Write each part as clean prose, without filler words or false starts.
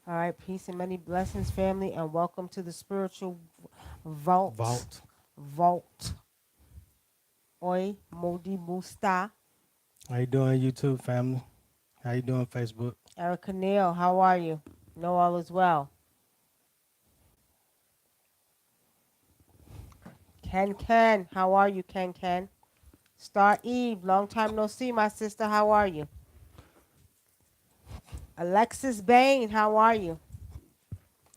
All right, peace and many blessings, family, and welcome to the spiritual vault. Vault. Vault. Oi, Modi Musta. How you doing, YouTube family? How you doing, Facebook? Erica Neal, how are you? Know all is well. Ken, how are you, Ken? Star Eve, long time no see, my sister, how are you? Alexis Bain, how are you?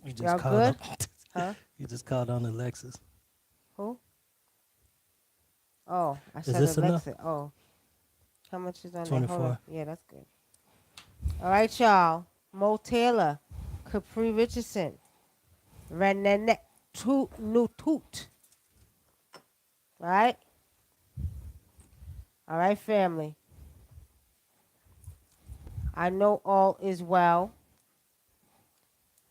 You just Y'all called on. good? Huh? You just called on Alexis. Who? Oh, I Is said this enough? Alexa. Oh, how much is on there? Hold on. 24. Yeah, that's good. All right, y'all. Mo Taylor, Capri Richardson, Renenet Toot Nutut. All right? All right, family. I know all is well.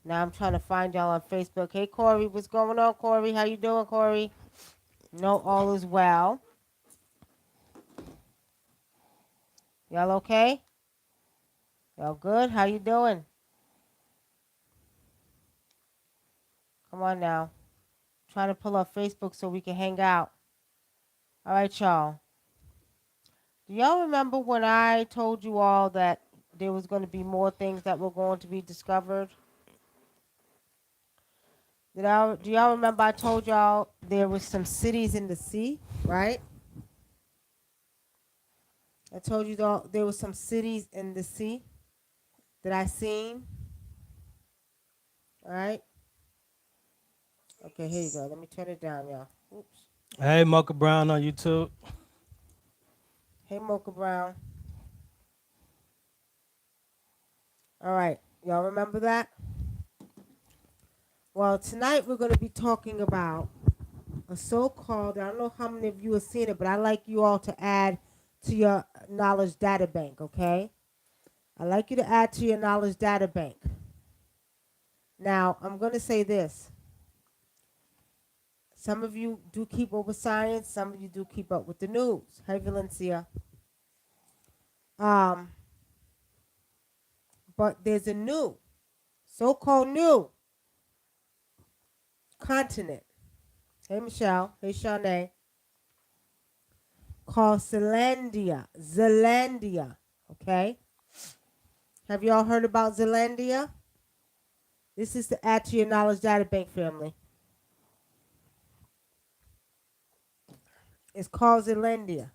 Now I'm trying to find y'all on Facebook. Hey, Corey, what's going on, Corey? How you doing, Corey? Know all is well. Y'all okay? Y'all good? How you doing? Come on now. Trying to pull up Facebook so we can hang out. All right, y'all. Do y'all remember when I told you all that there was going to be more things that were going to be discovered? Do y'all remember I told y'all there was some cities in the sea, right? I told you there was some cities in the sea that I seen. All right. Okay, here you go. Let me turn it down, y'all. Oops. Hey, Mocha Brown on YouTube. Hey, Mocha Brown. All right. Y'all remember that? Well, tonight we're going to be talking about a so-called, I don't know how many of you have seen it, but I'd like you all to add to your knowledge data bank, okay? I'd like you to add to your knowledge data bank. Now, I'm going to say this. Some of you do keep up with science. Some of you do keep up with the news. Hey, Valencia. But there's a new, so-called new continent. Hey, Michelle. Hey, Shanae. Called Zealandia. Zealandia. Okay? Have you all heard about Zealandia? This is to add to your knowledge data bank, family. It's called Zealandia.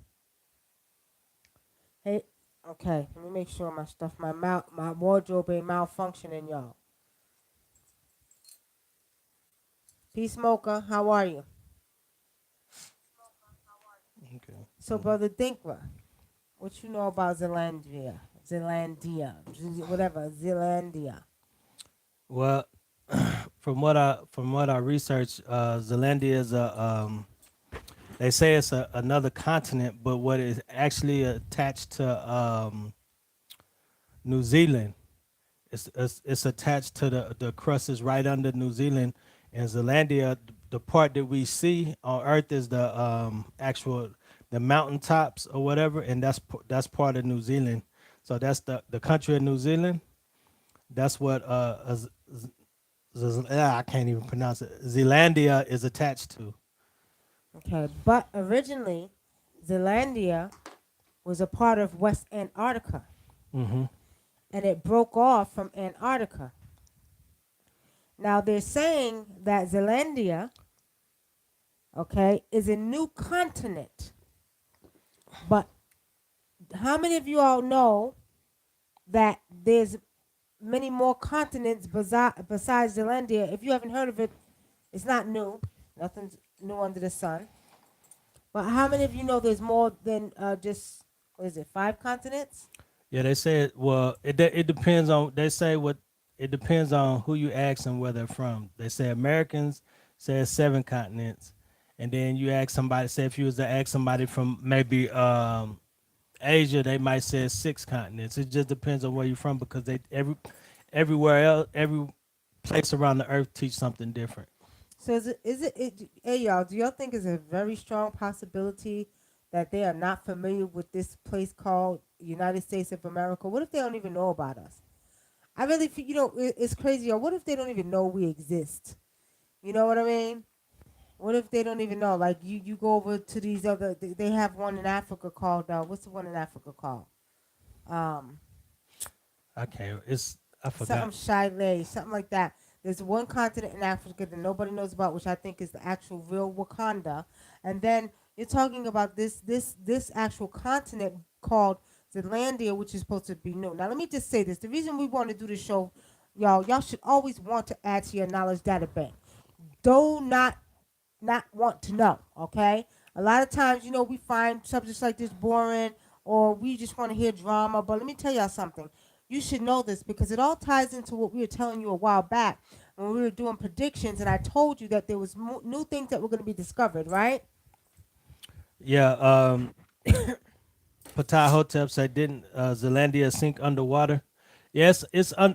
Hey, okay, let me make sure my stuff, my wardrobe ain't malfunctioning, y'all. Peace, Mocha. How are you? Okay. So, Brother Dinkra, what you know about Zealandia? Zealandia, whatever, Zealandia. Well, from what I researched, Zealandia is they say it's another continent, but what is actually attached to New Zealand. It's attached to the crust is right under New Zealand and Zealandia. The part that we see on Earth is the actual the mountaintops or whatever, and that's part of New Zealand. So that's the country of New Zealand. That's what I can't even pronounce it. Zealandia is attached to. Okay, but originally, Zealandia was a part of West Antarctica, Hmm. and it broke off from Antarctica. Now they're saying that Zealandia, okay, is a new continent. But how many of you all know that there's many more continents besides Zealandia? If you haven't heard of it, it's not new. Nothing's new under the sun. But how many of you know there's more than just, what is it, 5 continents? Yeah, they say it. Well, it depends on. They say what it depends on who you ask and where they're from. They say Americans say it's 7 continents, and then you ask somebody. Say if you was to ask somebody from maybe Asia, they might say it's 6 continents. It just depends on where you're from because they everywhere else every place around the earth teach something different. So hey y'all, do y'all think it's a very strong possibility that they are not familiar with this place called United States of America? What if they don't even know about us? I really feel, it's crazy. Or what if they don't even know we exist? You know what I mean? What if they don't even know? Like you go over to these other. They have one in Africa called. What's the one in Africa called? Um, I can't. I Something forgot. Chile, something like that. There's one continent in Africa that nobody knows about, which I think is the actual real Wakanda. And then you're talking about this actual continent called Zealandia, which is supposed to be new. Now let me just say this: the reason we want to do this show, y'all should always want to add to your knowledge data bank. Do not want to know, okay? A lot of times, we find subjects like this boring or we just want to hear drama. But let me tell y'all something. You should know this because it all ties into what we were telling you a while back when we were doing predictions, and I told you that there was new things that were going to be discovered, right? Yeah. Ptahotep said, didn't Zealandia sink underwater? Yes,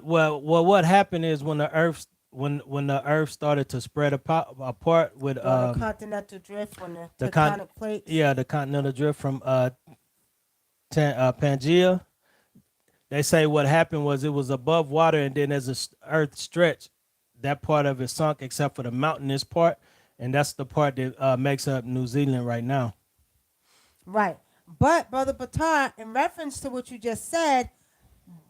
well. What happened is when the Earth started to spread apart with During the continental drift, when the the con tectonic plates. yeah the continental drift from Pangea. They say what happened was it was above water, and then as the Earth stretched, that part of it sunk, except for the mountainous part, and that's the part that makes up New Zealand right now. Right. But, Brother Batar, in reference to what you just said,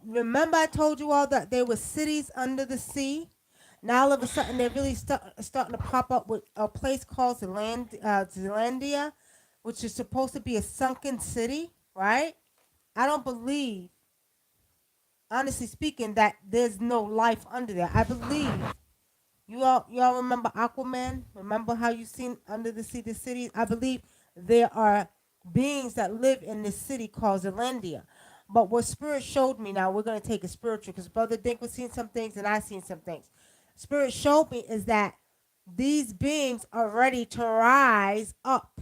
remember I told you all that there were cities under the sea? Now all of a sudden they're really starting to pop up with a place called Zealandia, which is supposed to be a sunken city, right? I don't believe, honestly speaking, that there's no life under there. I believe y'all remember Aquaman? Remember how you seen under the sea the cities? I believe there are beings that live in this city called Zealandia. But what Spirit showed me, now we're gonna take it spiritual because Brother Dink was seeing some things and I seen some things. Spirit showed me is that these beings are ready to rise up.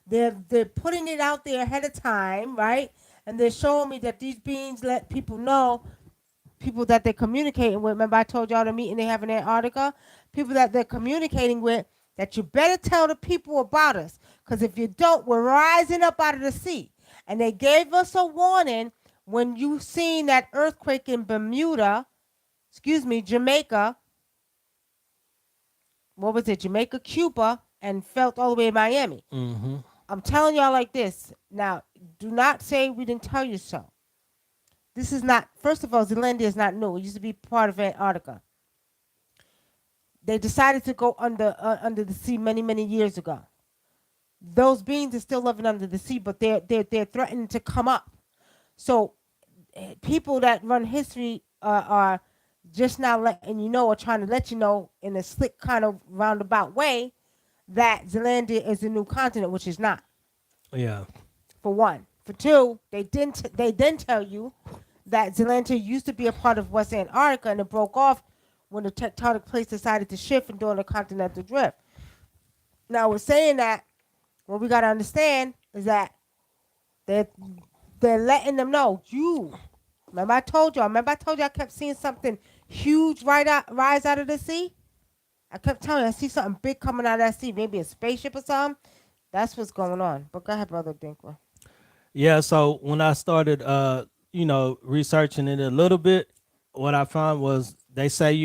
They're putting it out there ahead of time, right? And they're showing me that these beings let people know, people that they're communicating with. Remember, I told y'all the meeting they have in Antarctica? People that they're communicating with, that you better tell the people about us. Because if you don't, we're rising up out of the sea. And they gave us a warning when you seen that earthquake in Bermuda, Jamaica. What was it? Jamaica, Cuba, and felt all the way in Miami. Mm-hmm. I'm telling y'all like this. Now, do not say we didn't tell you so. This is not, first of all, Zealandia is not new. It used to be part of Antarctica. They decided to go under the sea many years ago. Those beings are still living under the sea, but they're threatening to come up. So people that run history are just now letting you know, or trying to let you know in a slick kind of roundabout way, that Zealandia is a new continent, which is not. Yeah. For one. For two, they didn't tell you that Zealandia used to be a part of West Antarctica and it broke off when the tectonic plates decided to shift and during the continental drift. Now, we're saying that what we got to understand is that they're, they're letting them know, remember I told y'all, I kept seeing something huge rise out of the sea? I kept telling you, I see something big coming out of that sea, maybe a spaceship or something. That's what's going on. But go ahead, Brother Dinkler. Yeah. So when I started, researching it a little bit, what I found was they say,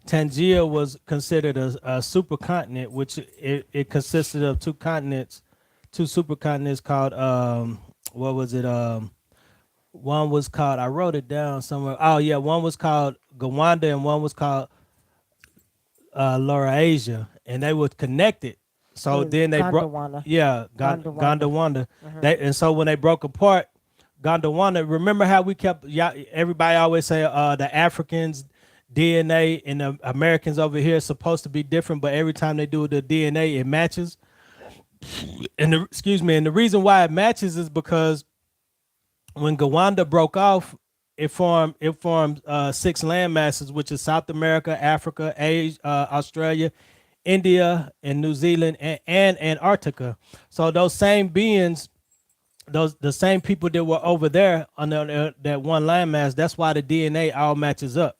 Tangier was considered a supercontinent, which it consisted of two supercontinents called what was it? One was called, I wrote it down somewhere. Oh yeah, one was called Gowanda and one was called Laurasia, and they were connected. So Is then they broke. Gondwana. Yeah, Gondwana. Gondwana. And so when they broke apart, Gondwana. Remember how we kept? Yeah, everybody always say the Africans DNA and the Americans over here is supposed to be different, but every time they do the DNA, it matches. And and the reason why it matches is because when Gowanda broke off, it formed six land masses, which is South America, Africa, Asia, Australia, India, and New Zealand, and Antarctica. So those same beings, the same people that were over there on that one landmass, that's why the DNA all matches up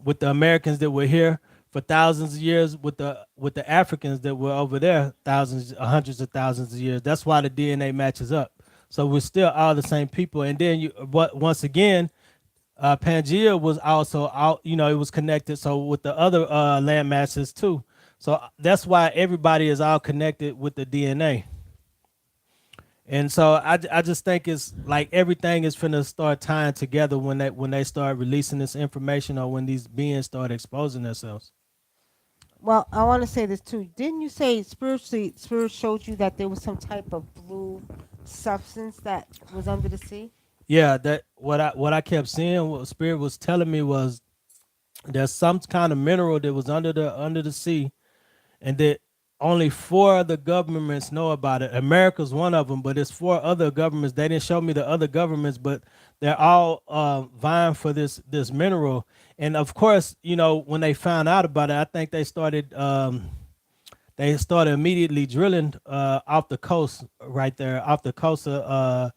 with the Americans that were here for thousands of years with the Africans that were over there thousands, hundreds of thousands of years. That's why the DNA matches up. So we're still all the same people. And then but once again, Pangea was also out. You know, it was connected. So with the other land masses too. So that's why everybody is all connected with the DNA. And so I just think it's like everything is finna start tying together when they start releasing this information or when these beings start exposing themselves. Well, I want to say this too. Didn't you say spirit showed you that there was some type of blue substance that was under the sea? Yeah, that what I kept seeing, what Spirit was telling me was there's some kind of mineral that was under the sea, and that only four other governments know about it. America's one of them, but it's four other governments. They didn't show me the other governments, but they're all vying for this mineral. And of course, you know, when they found out about it, I think they started immediately drilling off the coast right there, off the coast of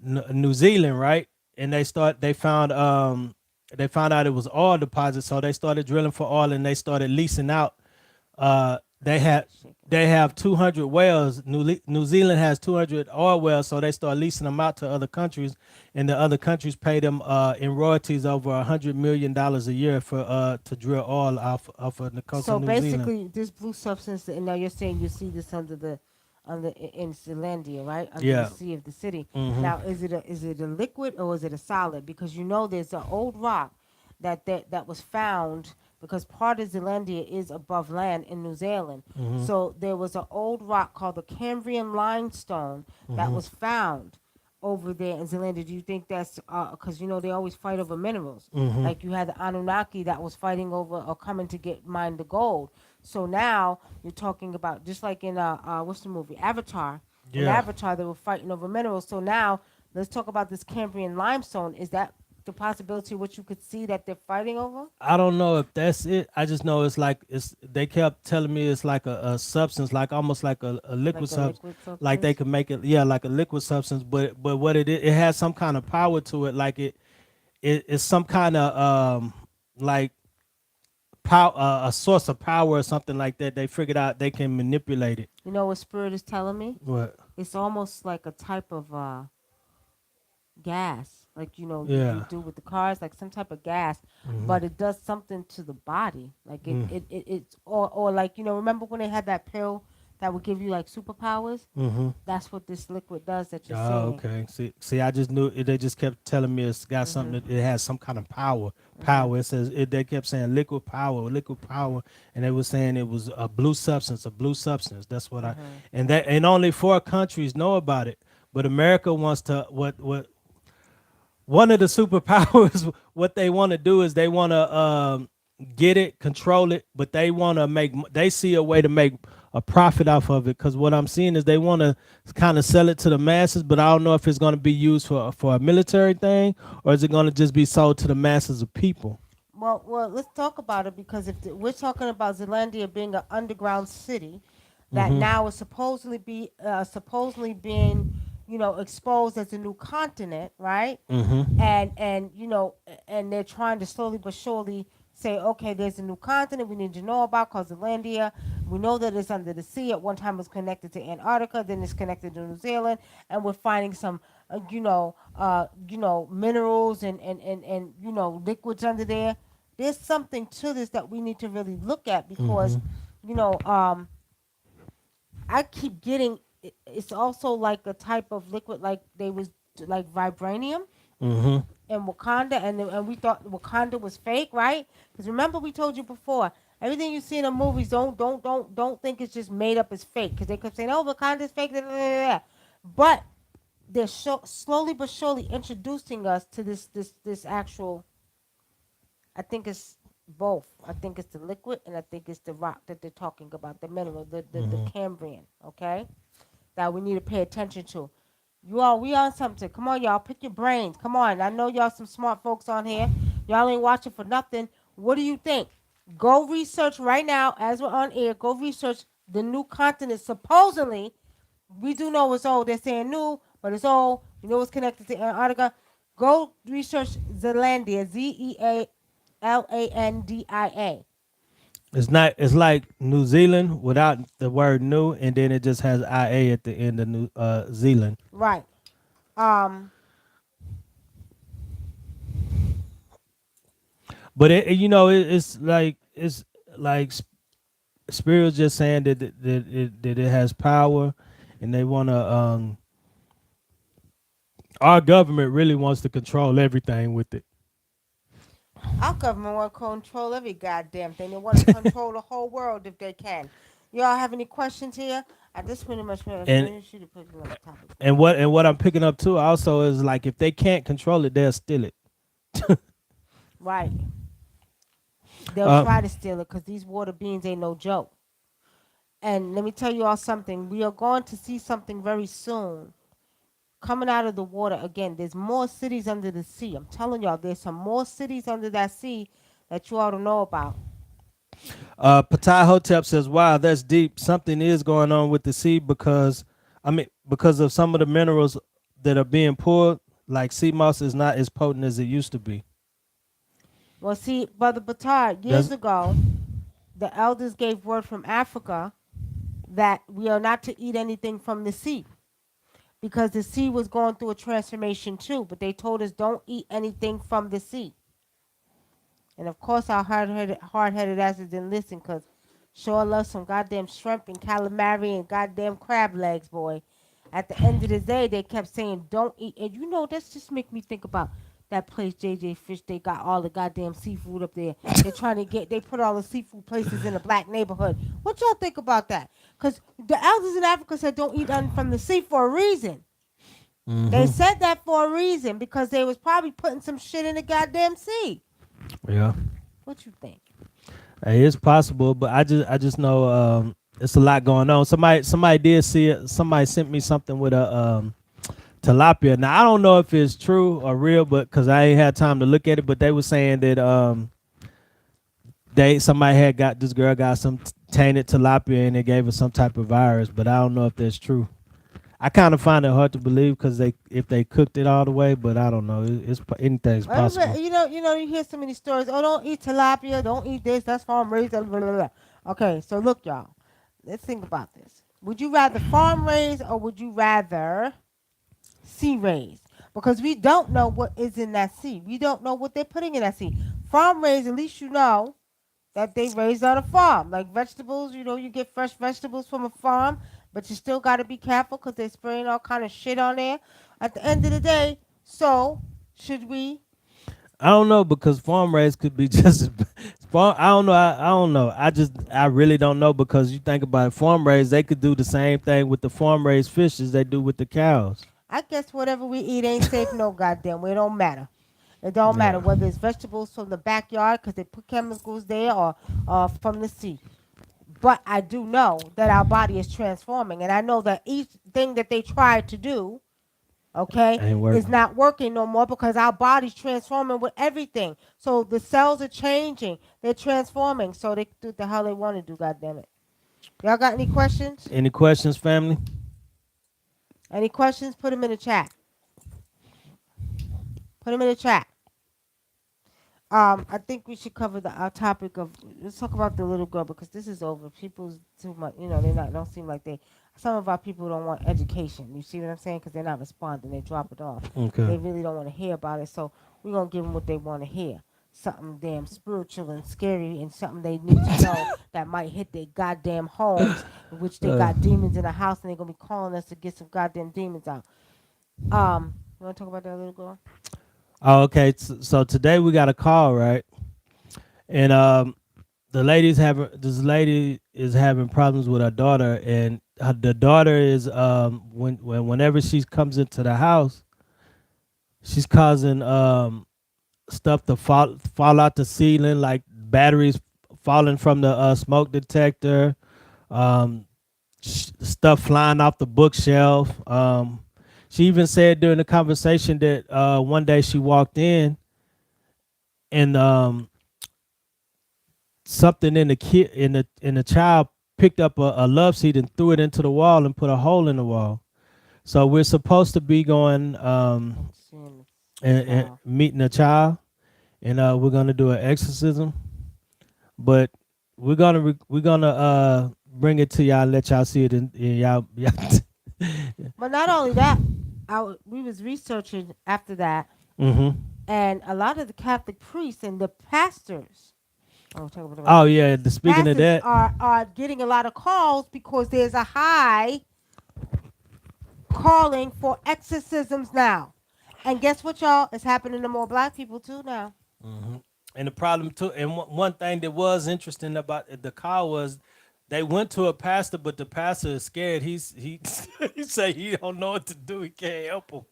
New Zealand, right? And they found out it was oil deposits, so they started drilling for oil and they started leasing out. They had they have 200 wells. New Zealand has 200 oil wells, so they start leasing them out to other countries, and the other countries pay them in royalties over $100 million a year for to drill oil off of the coast of So New Zealand. basically, this blue substance, and now you're saying you see this in Zealandia, right? Under the Yeah. sea of the city. Hmm. Now, is it a liquid or is it a solid? Because you know there's an old rock that was found because part of Zealandia is above land in New Zealand. Hmm. So there was an old rock called the Cambrian limestone that Hmm. was found over there in Zealandia. Do you think that's because you know they always fight over minerals? Hmm. Like you had the Anunnaki that was fighting over or coming to get mine the gold. So now you're talking about just like in what's the movie Avatar? In Yeah. Avatar, they were fighting over minerals. So now let's talk about this Cambrian limestone. Is that the possibility what you could see that they're fighting over? I don't know if that's it. I just know it's like it's. They kept telling me it's like a substance, like almost like a liquid Like a substance, liquid like they substance? could make it. Yeah, like a liquid substance. But what it is, it has some kind of power to it. Like it's some kind of like power, a source of power or something like that. They figured out they can manipulate it. You know what spirit is telling me? What? It's almost like a type of gas, like you know you Yeah. do with the cars, like some type of gas, Hmm. but it does something to the body, like Mm. it's or like you know remember when they had that pill that would give you like superpowers? Hmm. That's what this liquid does that you're Oh, saying. okay. See, I just knew it. They just kept telling me it's got something. Mhm. It has some kind of power. Mhm. Power. It says it. They kept saying liquid power, and they were saying it was a blue substance. A blue substance. That's what I. Mhm. And only four countries know about it. But America wants to. What one of the superpowers? What they want to do is they want to get it, control it, but they want to make. They see a way to make a profit off of it. Because what I'm seeing is they want to kind of sell it to the masses, but I don't know if it's going to be used for a military thing or is it going to just be sold to the masses of people. Well, let's talk about it because if we're talking about Zealandia being an underground city that Mhm. now is supposedly being, you know, exposed as a new continent, right? Mhm. And you know, and they're trying to slowly but surely say, okay, there's a new continent we need to know about called Zealandia. We know that it's under the sea. At one time, it was connected to Antarctica, then it's connected to New Zealand, and we're finding some, minerals and liquids under there. There's something to this that we need to really look at because, Mhm. you know, I keep getting. It's also like a type of liquid, like they was like vibranium Mhm. in Wakanda, and we thought Wakanda was fake, right? Because remember we told you before, everything you see in the movies, don't think it's just made up as fake, because they kept saying, oh, Wakanda's fake, da, da, da, da. But they're slowly but surely introducing us to this actual. I think it's both. I think it's the liquid, and I think it's the rock that they're talking about, the mineral, the Mhm. Cambrian, okay? That we need to pay attention to. You all, we on something. Come on, y'all. Pick your brains. Come on. I know y'all some smart folks on here. Y'all ain't watching for nothing. What do you think? Go research right now as we're on air. Go research the new continent. Supposedly, we do know it's old. They're saying new, but it's old. You know it's connected to Antarctica. Go research Zealandia. Zealandia. It's not. It's like New Zealand without the word new, and then it just has IA at the end of New Zealand. Right. Um, But it's like Spirit's just saying that it has power, and they want to. Our government really wants to control everything with it. our government want to control every goddamn thing. They want to control the whole world if they can. Y'all have any questions here? I just pretty much And finished you to put another topic. what I'm picking up too also is like if they can't control it, they'll steal it. Right. They'll Uh, try to steal it because these water beans ain't no joke. And let me tell you all something. We are going to see something very soon coming out of the water again. There's more cities under the sea. I'm telling y'all, there's some more cities under that sea that you ought to know about. Patai Hotep says, "Wow, that's deep. Something is going on with the sea because of some of the minerals that are being pulled. Like sea moss is not as potent as it used to be. Well, see, Brother Batar, years Does ago, the elders gave word from Africa that we are not to eat anything from the sea because the sea was going through a transformation too. But they told us don't eat anything from the sea. And of course, our hard-headed asses didn't listen because sure love some goddamn shrimp and calamari and goddamn crab legs, boy. At the end of the day, they kept saying, don't eat. And you know, that's just make me think about that place, JJ Fish. They got all the goddamn seafood up there. They put all the seafood places in a black neighborhood. What y'all think about that? Because the elders in Africa said don't eat nothing from the sea for a reason. They mm-hmm. said that for a reason because they was probably putting some shit in the goddamn sea. Yeah, What you think? hey, it's possible, but I just know it's a lot going on. Somebody did see it. Somebody sent me something with a tilapia. Now I don't know if it's true or real, but because I ain't had time to look at it, but they were saying that somebody had got this girl got some tainted tilapia and they gave her some type of virus, but I don't know if that's true. I kind of find it hard to believe because if they cooked it all the way, but I don't know. Anything's possible. You hear so many stories. Oh, don't eat tilapia. Don't eat this. That's farm raised. Blah, blah, blah. Okay, so look, y'all. Let's think about this. Would you rather farm raised or would you rather sea raised? Because we don't know what is in that sea. We don't know what they're putting in that sea. Farm raised, at least you know that they raised on a farm. Like vegetables, you get fresh vegetables from a farm, but you still got to be careful because they're spraying all kind of shit on there. At the end of the day, so should we? I don't know because farm raised could be just farm. I don't know. I don't know. I really don't know because you think about it, farm raised, they could do the same thing with the farm raised fish as they do with the cows. I guess whatever we eat ain't safe no goddamn way. It don't matter. It don't matter Yeah. whether it's vegetables from the backyard because they put chemicals there or from the sea. But I do know that our body is transforming, and I know that each thing that they try to do, okay, Ain't is working. not working no more because our body's transforming with everything. So the cells are changing, they're transforming. So they do the hell they want to do. God damn it! Y'all got any questions? Any questions, family? Any questions? Put them in the chat. Put them in the chat. I think we should cover our topic of. Let's talk about the little girl because this is over. People's too much. They not don't seem like they. Some of our people don't want education. You see what I'm saying? Because they're not responding. They drop it off. Okay. They really don't want to hear about it. So we're gonna give them what they want to hear. Something damn spiritual and scary, and something they need to know that might hit their goddamn homes, in which they Uh, got demons in the house, and they're gonna be calling us to get some goddamn demons out. You wanna talk about that little girl? okay. So today we got a call, right? And this lady is having problems with her daughter, and the daughter is whenever she comes into the house, she's causing stuff to fall out the ceiling, like batteries falling from the smoke detector, um, stuff flying off the bookshelf. She even said during the conversation that one day she walked in and something in the kid in the child picked up a love seat and threw it into the wall and put a hole in the wall. So we're supposed to be going I'm seeing the and child. meeting a child, and we're gonna do an exorcism. But we're gonna bring it to y'all, and let y'all see it in y'all. But not only that, we was researching after that, hmm and a lot of the Catholic priests and the pastors. Oh, talk about Oh the yeah, speaking of pastors that. are getting a lot of calls because there's a high calling for exorcisms now. And guess what, y'all? It's happening to more black people too now. hmm And the problem too, and one thing that was interesting about the call was they went to a pastor, but the pastor is scared. He he say he don't know what to do. He can't help him.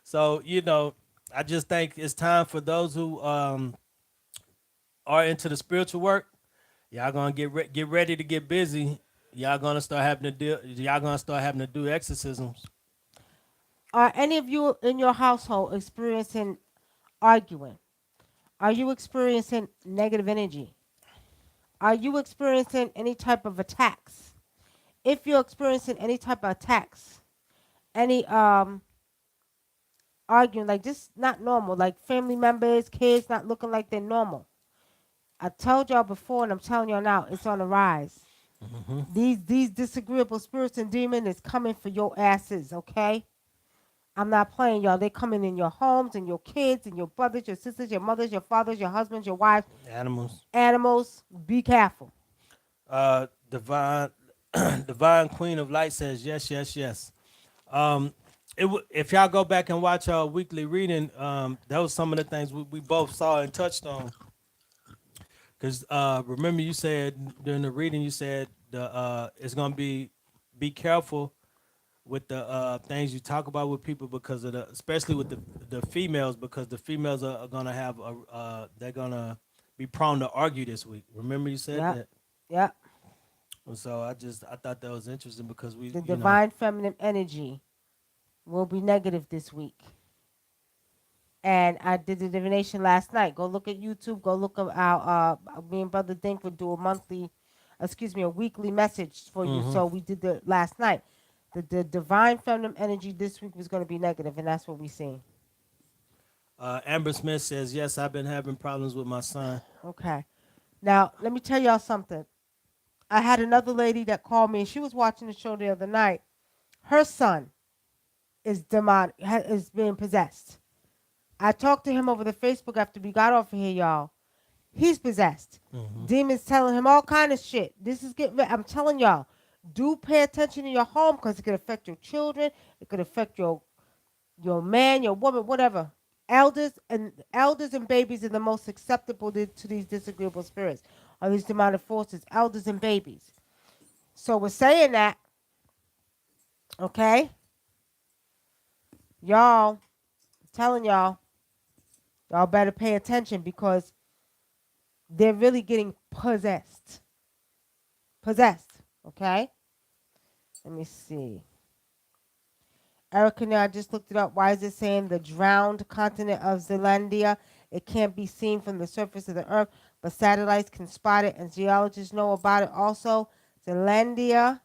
So I just think it's time for those who are into the spiritual work. Y'all gonna get ready to get busy. Y'all gonna start having to deal. Y'all gonna start having to do exorcisms. Are any of you in your household experiencing arguing? Are you experiencing negative energy? Are you experiencing any type of attacks? If you're experiencing any type of attacks, any arguing, like just not normal, like family members, kids not looking like they're normal. I told y'all before and I'm telling y'all now, it's on the rise. hmm These disagreeable spirits and demons is coming for your asses, okay? I'm not playing, y'all. They're coming in your homes and your kids and your brothers, your sisters, your mothers, your fathers, your husbands, your wives, Animals. animals. Be careful. Divine, divine Queen of Light says yes, yes, yes. Um, if y'all go back and watch our weekly reading, that was some of the things we both saw and touched on. Cause remember you said during the reading you said the it's gonna be careful with the things you talk about with people because of the especially with the females because the females are gonna have a they're gonna be prone to argue this week. Remember you said Yep, that. yep. And so I thought that was interesting because we The divine feminine energy will be negative this week. And I did the divination last night. Go look at YouTube. Go look at our me and Brother Dink would do a monthly, excuse me, a weekly message for you. hmm So we did the last night. The divine feminine energy this week was going to be negative, and that's what we seen. Amber Smith says yes. I've been having problems with my son. Okay. Now let me tell y'all something. I had another lady that called me, and she was watching the show the other night. Her son is is being possessed. I talked to him over the Facebook after we got off of here, y'all. He's possessed. hmm Demons telling him all kind of shit. This is I'm telling y'all, do pay attention in your home because it could affect your children. It could affect your man, your woman, whatever. Elders and babies are the most susceptible to these disagreeable spirits or these demonic forces. Elders and babies. So we're saying that, okay, y'all. Telling y'all better pay attention because they're really getting possessed. Possessed. Okay. Let me see. Erica, now I just looked it up. Why is it saying the drowned continent of Zealandia? It can't be seen from the surface of the earth, but satellites can spot it, and geologists know about it also. Zealandia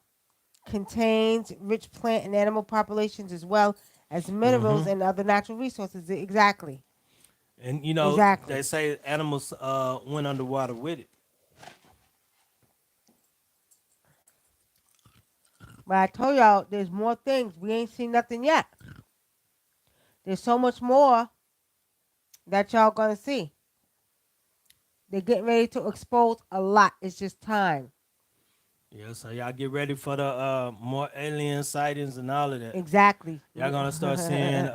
contains rich plant and animal populations as well as hmm minerals and other natural resources. Exactly. And they Exactly. say animals went underwater with it. But I told y'all there's more things. We ain't seen nothing yet. There's so much more that y'all gonna see. They're getting ready to expose a lot. It's just time. Yeah, so y'all get ready for the more alien sightings and all of that. Exactly. Y'all gonna start seeing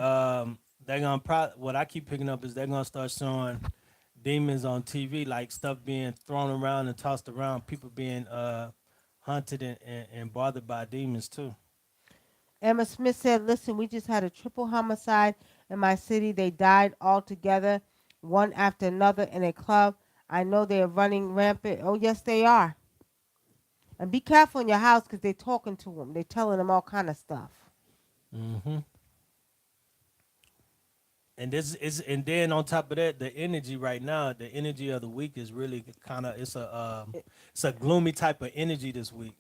they're gonna what I keep picking up is they're gonna start showing demons on TV, like stuff being thrown around and tossed around, people being hunted and bothered by demons too. Emma Smith said, listen, we just had a triple homicide in my city. They died all together, one after another in a club. I know they're running rampant. Oh, yes, they are. And be careful in your house because they're talking to them. They're telling them all kind of stuff. hmm And this is, and then on top of that, the energy right now, the energy of the week is really kind of it's a gloomy type of energy this week.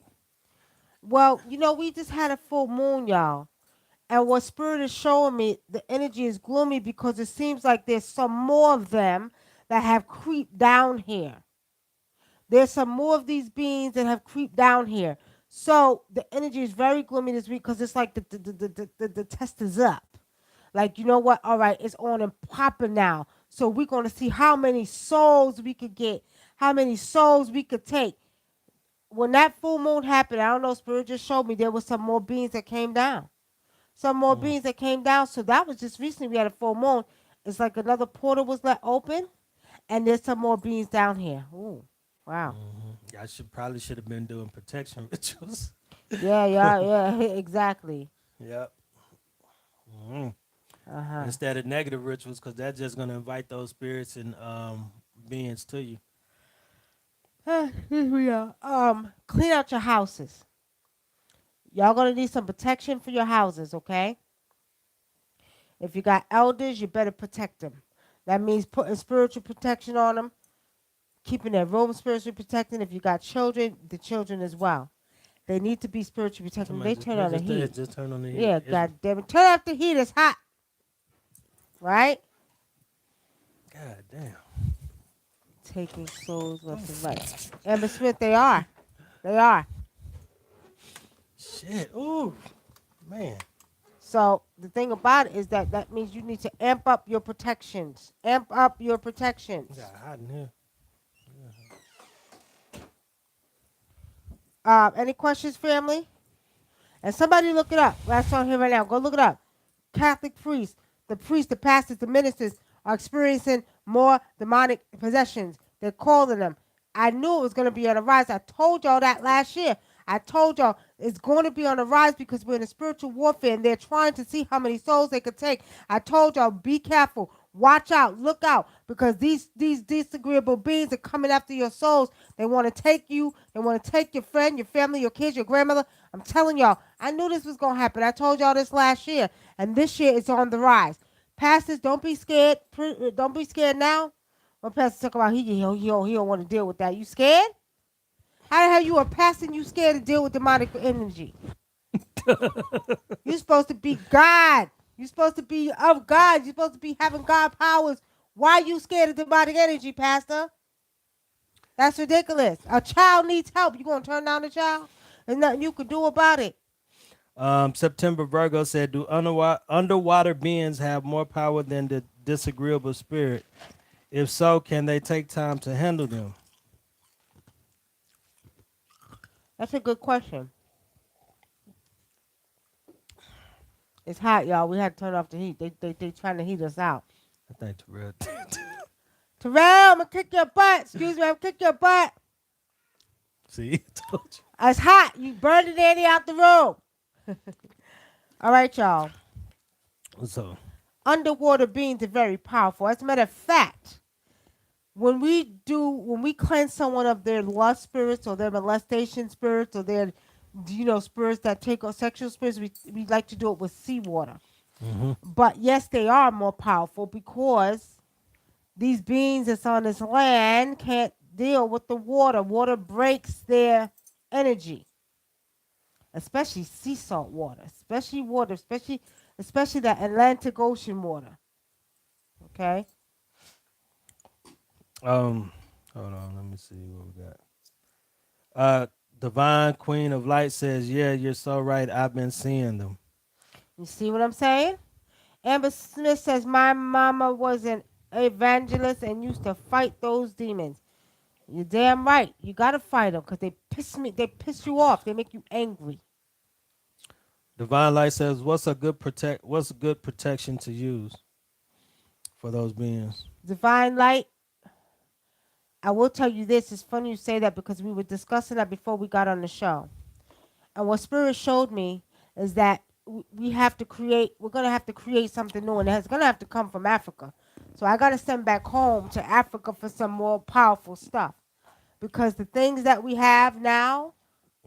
Well, we just had a full moon, y'all. And what Spirit is showing me, the energy is gloomy because it seems like there's some more of them that have creeped down here. There's some more of these beings that have creeped down here. So the energy is very gloomy this week because it's like the test is up. Like, you know what? All right, it's on and popping now. So we're going to see how many souls we could get, how many souls we could take. When that full moon happened, I don't know, Spirit just showed me there was some more beings that came down. Some more Mm, beings that came down. So that was just recently we had a full moon. It's like another portal was let open, and there's some more beings down here. Ooh, wow. I should have been doing protection rituals. Yeah, yeah, yeah, exactly. Yep. Mm. Uh-huh. Instead of negative rituals, because that's just gonna invite those spirits and beings to you. Here we are. Clean out your houses. Y'all gonna need some protection for your houses, okay? If you got elders, you better protect them. That means putting spiritual protection on them, keeping their room spiritually protected. If you got children, the children as well. They need to be spiritually protected. Somebody They just, turn on the heat. just turn on the heat. Yeah, God damn it. Turn off the heat. It's hot, right? God damn. Taking souls left and right. Amber Smith, they are. They are. Shit. Ooh. Man. So the thing about it is that that means you need to amp up your protections. Amp up your protections. Got hot in here. Any questions, family? And somebody look it up. That's on here right now. Go look it up. Catholic priests, the pastors, the ministers are experiencing more demonic possessions. They're calling them. I knew it was going to be on the rise. I told y'all that last year. I told y'all it's going to be on the rise because we're in a spiritual warfare and they're trying to see how many souls they could take. I told y'all, be careful. Watch out. Look out. Because these disagreeable beings are coming after your souls. They want to take you. They want to take your friend, your family, your kids, your grandmother. I'm telling y'all, I knew this was going to happen. I told y'all this last year. And this year it's on the rise. Pastors, don't be scared. Don't be scared now. When pastor talk about he don't want to deal with that. You scared? How the hell you a pastor and you scared to deal with demonic energy? You're supposed to be God. You're supposed to be of God. You're supposed to be having God powers. Why are you scared of demonic energy, Pastor? That's ridiculous. A child needs help. You gonna turn down the child? There's nothing you can do about it. September Virgo said, "Do underwater beings have more power than the disagreeable spirit? If so, can they take time to handle them?" That's a good question. It's hot, y'all. We had to turn off the heat. They trying to heat us out. I think Terrell. Terrell, I'm gonna kick your butt. Excuse me, I'm gonna kick your butt. See, told It's hot. You burned it Andy out the room. All right, y'all. you. So, Underwater beings are very powerful. As a matter of fact, when we cleanse someone of their lust spirits or their molestation spirits or their spirits that take on sexual spirits, we like to do it with seawater. hmm But yes, they are more powerful because these beings that's on this land can't deal with the water. Water breaks their energy, especially sea salt water, especially that Atlantic Ocean water. Okay. hold on, let me see what we got. Uh, Divine Queen of Light says, "Yeah, you're so right. I've been seeing them." You see what I'm saying? Amber Smith says, my mama was an evangelist and used to fight those demons. You're damn right. You got to fight them because they piss you off. They make you angry. Divine Light says, What's a good protection to use for those beings?" Divine light, I will tell you this. It's funny you say that because we were discussing that before we got on the show. And what Spirit showed me is that we're going to have to create something new, and it's going to have to come from Africa. So I got to send back home to Africa for some more powerful stuff. Because the things that we have now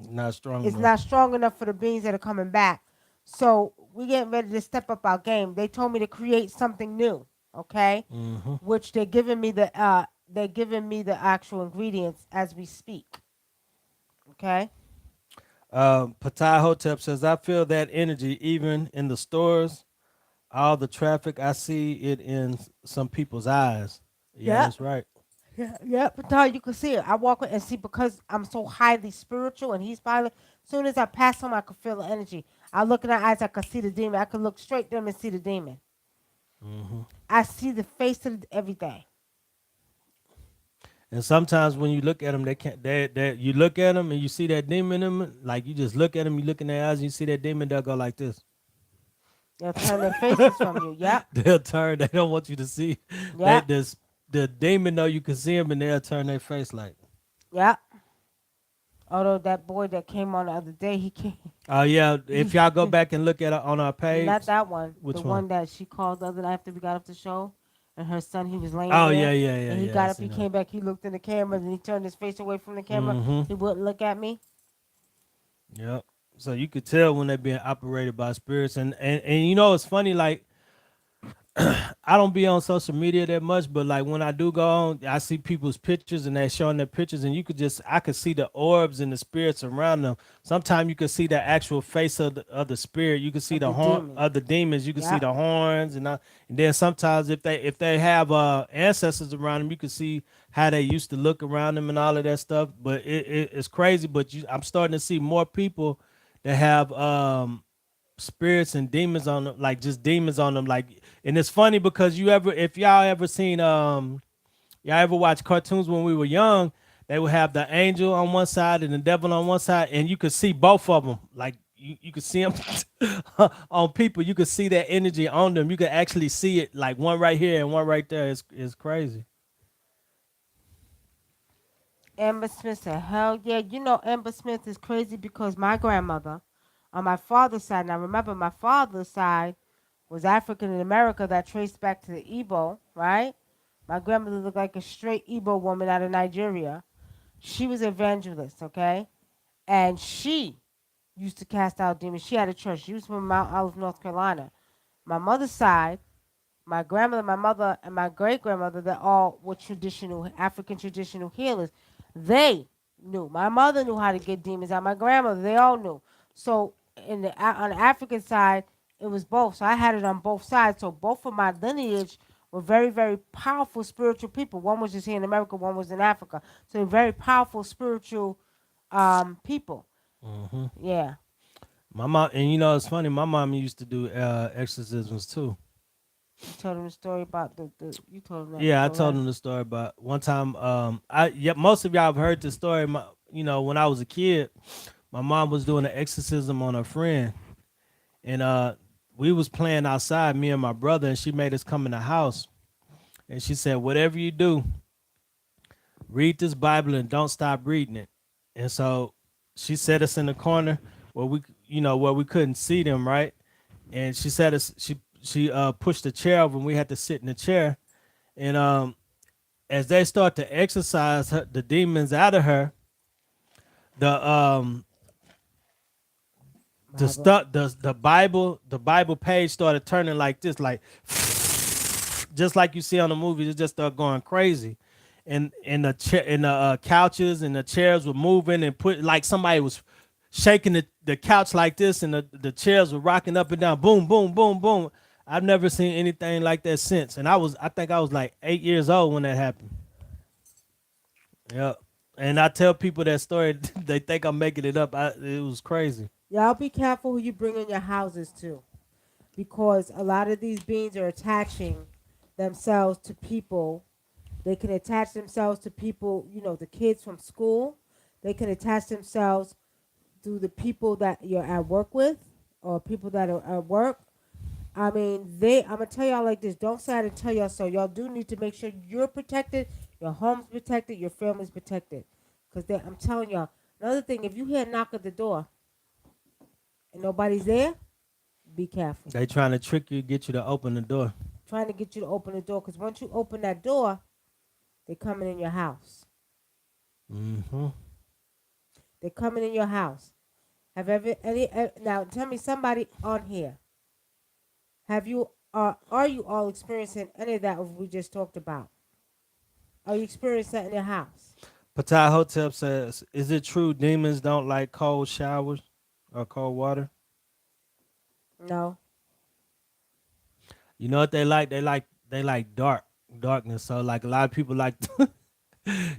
Not strong is enough. not strong enough for the beings that are coming back. So we getting ready to step up our game. They told me to create something new, okay? hmm Which they're giving me the actual ingredients as we speak. Okay? Patai Hotep says, "I feel that energy even in the stores. All the traffic, I see it in some people's eyes." Yeah, Yep. that's right. Yep, until you can see it. I walk and see because I'm so highly spiritual and he's highly. Soon as I pass him, I could feel the energy. I look in the eyes, I could see the demon. I could look straight at them and see the demon. Hmm. I see the face of everything. And sometimes when you look at them, they can't. They you look at them and you see that demon in them. Like you just look at them, you look in their eyes, and you see that demon. They'll go like this. They'll turn their faces from you. Yep, They'll turn. They don't want you to see. They yep, this the demon know you can see him, and they'll turn their face like. yep. Although that boy that came on the other day, he came. Oh yeah, if He, y'all go back and look at it on our not page, that one. The which one? one that she called the other night after we got off the show, and her son, he was laying Oh there, yeah, yeah, yeah, and he yeah. I got up, he seen that. came back, he looked in the camera, and he turned his face away from the camera. Mm-hmm. He wouldn't look at me. Yep. So you could tell when they're being operated by spirits, and you know it's funny. Like I don't be on social media that much, but like when I do go on, I see people's pictures and they're showing their pictures, and you could just I could see the orbs and the spirits around them. Sometimes you could see the actual face of the spirit. You could see Of the the horn demon. of the demons. You could see Yep. the horns, and then sometimes if they have ancestors around them, you could see how they used to look around them and all of that stuff. But it's crazy. But I'm starting to see more people that have spirits and demons on them, like just demons on them, like. And it's funny because if y'all ever seen y'all ever watch cartoons when we were young, they would have the angel on one side and the devil on one side, and you could see both of them, like you could see them on people. You could see that energy on them. You could actually see it, like one right here and one right there. It's crazy. Amber Smith said, hell yeah. You know, Amber Smith is crazy because my grandmother, on my father's side, now remember, my father's side was African in America that traced back to the Igbo, right? My grandmother looked like a straight Igbo woman out of Nigeria. She was an evangelist, okay? And she used to cast out demons. She had a church. She was from Mount Olive, North Carolina. My mother's side, my grandmother, my mother, and my great grandmother, they all were traditional African traditional healers. They knew. My mother knew how to get demons out. My grandmother, they all knew. So on the African side, it was both. So I had it on both sides. So both of my lineage were very, very powerful spiritual people. One was just here in America, one was in Africa. So they're very powerful spiritual people. Hmm. Yeah. My mom, and you know it's funny. My mom used to do exorcisms too. You told him the story about the you told him that Yeah, I before, told right? him the story about one time. Yeah, most of y'all have heard the story. When I was a kid, my mom was doing an exorcism on a friend, and we was playing outside, me and my brother, and she made us come in the house, and she said, "Whatever you do, read this Bible and don't stop reading it." And so she set us in the corner where we couldn't see them, right? And she said us she pushed the chair over, and we had to sit in the chair, and as they start to exorcise the demons out of her, the Bible. the Bible page started turning like this, like just like you see on the movies. It just started going crazy, and the couches and the chairs were moving and put like somebody was shaking the couch like this, and the chairs were rocking up and down, boom, boom, boom, boom. I've never seen anything like that since, and I think I was like 8 years old when that happened. Yeah. And I tell people that story, they think I'm making it up. It was crazy. Y'all be careful who you bring in your houses to, because a lot of these beings are attaching themselves to people. They can attach themselves to people, the kids from school. They can attach themselves to the people that you're at work with or people that are at work. I mean, I'm gonna tell y'all like this. Don't say I didn't tell y'all so. Y'all do need to make sure you're protected, your home's protected, your family's protected. Cause I'm telling y'all. Another thing, if you hear a knock at the door and nobody's there, be careful. They trying to trick you, get you to open the door. Trying to get you to open the door, cause once you open that door, they're coming in your house. Hmm. They're coming in your house. Have ever any now? Tell me, somebody on here. Have you are you all experiencing any of that we just talked about? Are you experiencing that in your house? Patai Hotep says, "Is it true demons don't like cold showers or cold water? No. You know what they like? They like darkness. So like a lot of people like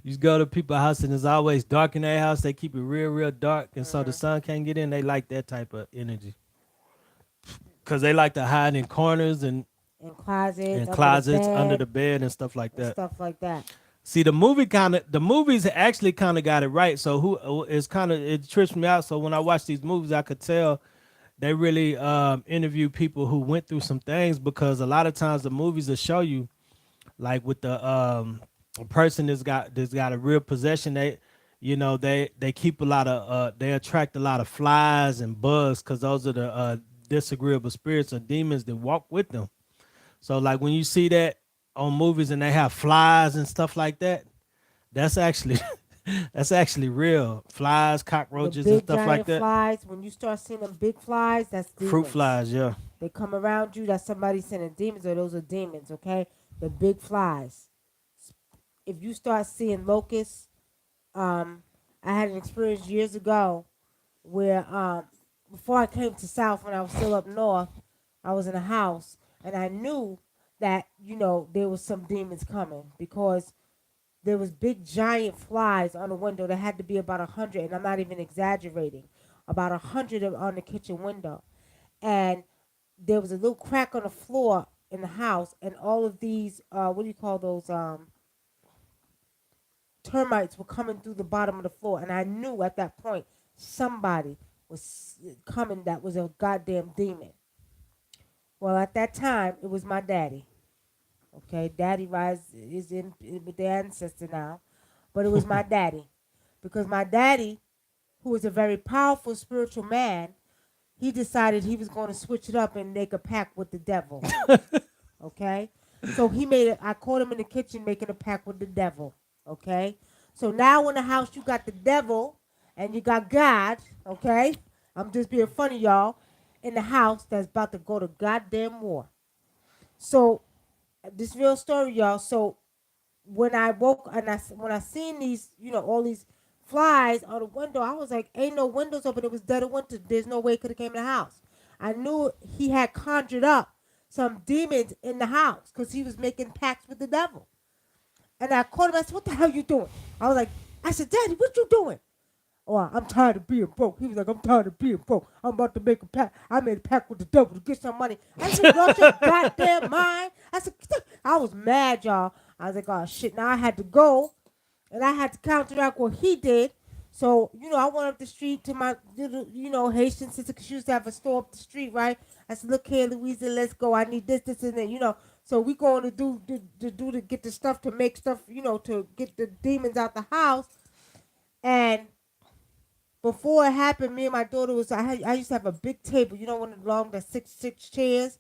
You go to people's house and it's always dark in their house. They keep it real, real dark, and so the Mm-hmm. sun can't get in. They like that type of energy because they like to hide in corners In closets, and under the closets under bed, the bed and stuff like and that. stuff like that. See, the movies actually kind of got it right. So who it's kind of it trips me out. So when I watch these movies, I could tell they really interview people who went through some things because a lot of times the movies will show you like with the a person that's got a real possession. They keep a lot of they attract a lot of flies and bugs because those are the disagreeable spirits or demons that walk with them. So like when you see that on movies and they have flies and stuff like that, that's actually that's actually real. Flies, The cockroaches, and big stuff like giant that. flies, when you start seeing them big flies, that's Fruit demons. flies, yeah. They come around you, that's somebody sending demons, or those are demons, okay? The big flies. If you start seeing locusts, um, I had an experience years ago where before I came to South, when I was still up north, I was in a house and I knew that, there was some demons coming because there was big giant flies on the window. There had to be about 100, and I'm not even exaggerating, about 100 on the kitchen window. And there was a little crack on the floor in the house, and all of these, what do you call those, termites were coming through the bottom of the floor. And I knew at that point somebody was coming that was a goddamn demon. Well, at that time, it was my daddy. Okay, daddy is in with the ancestor now, but it was my daddy because my daddy, who was a very powerful spiritual man, he decided he was going to switch it up and make a pact with the devil. Okay, so he made it. I caught him in the kitchen making a pact with the devil. Okay, so now in the house you got the devil and you got God. Okay, I'm just being funny, y'all. In the house that's about to go to goddamn war. So this real story, y'all. So when I woke and when I seen these, all these flies on the window, I was like, ain't no windows open. It was dead of winter. There's no way it could have came in the house. I knew he had conjured up some demons in the house because he was making pacts with the devil. And I called him. I said, "What the hell you doing?" I was like, "I said, Daddy, what you doing?" Oh, I'm tired of being broke. He was like, "I'm tired of being broke. I'm about to make a pact. I made a pact with the devil to get some money." I said, "You lost your goddamn mind." I said, I was mad, y'all. I was like, "Oh shit!" Now I had to go, and I had to counteract what he did. So I went up the street to my little, Haitian sister, because she used to have a store up the street, right? I said, "Look here, Louisa, let's go. I need this, and that." So we going to do to get the stuff to make stuff, to get the demons out the house, and before it happened, me and my daughter I used to have a big table, one of the long, the six chairs,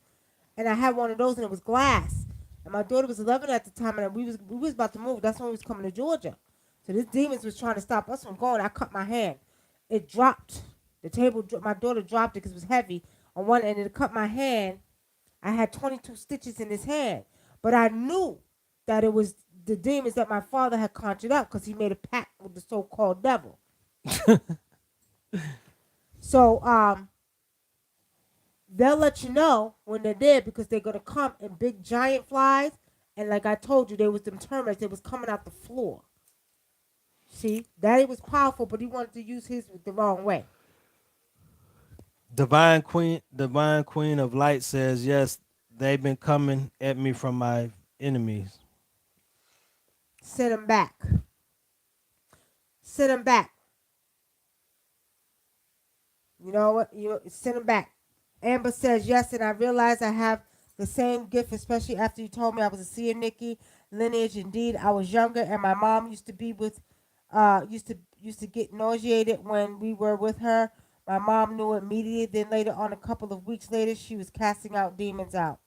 and I had one of those, and it was glass. And my daughter was 11 at the time, and we was about to move. That's when we was coming to Georgia. So this demons was trying to stop us from going. I cut my hand. It dropped. The table. My daughter dropped it because it was heavy on one end. It cut my hand. I had 22 stitches in his hand, but I knew that it was the demons that my father had conjured up because he made a pact with the so-called devil. So they'll let you know when they're there because they're gonna come in big giant flies, and like I told you, there was them termites that was coming out the floor. See, Daddy was powerful, but he wanted to use his the wrong way. Divine Queen of Light says, yes, they've been coming at me from my enemies. Send him back. Send him back. You know what? Send him back. Amber says yes, and I realize I have the same gift, especially after you told me I was a seer, Nikki lineage. Indeed, I was younger, and my mom used to be with, used to get nauseated when we were with her. My mom knew immediately. Then later on, a couple of weeks later, she was casting out demons out.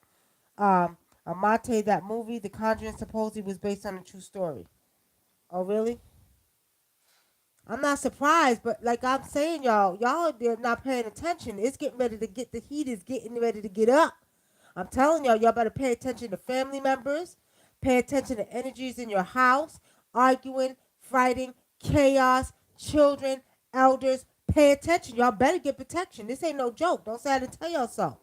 Amate, that movie, The Conjuring, supposedly was based on a true story. Oh, really? I'm not surprised, but like I'm saying, y'all they're not paying attention. It's getting ready to get the heat is getting ready to get up. I'm telling y'all better pay attention to family members, pay attention to energies in your house, arguing, fighting, chaos, children, elders. Pay attention. Y'all better get protection. This ain't no joke. Don't say I didn't tell y'all so.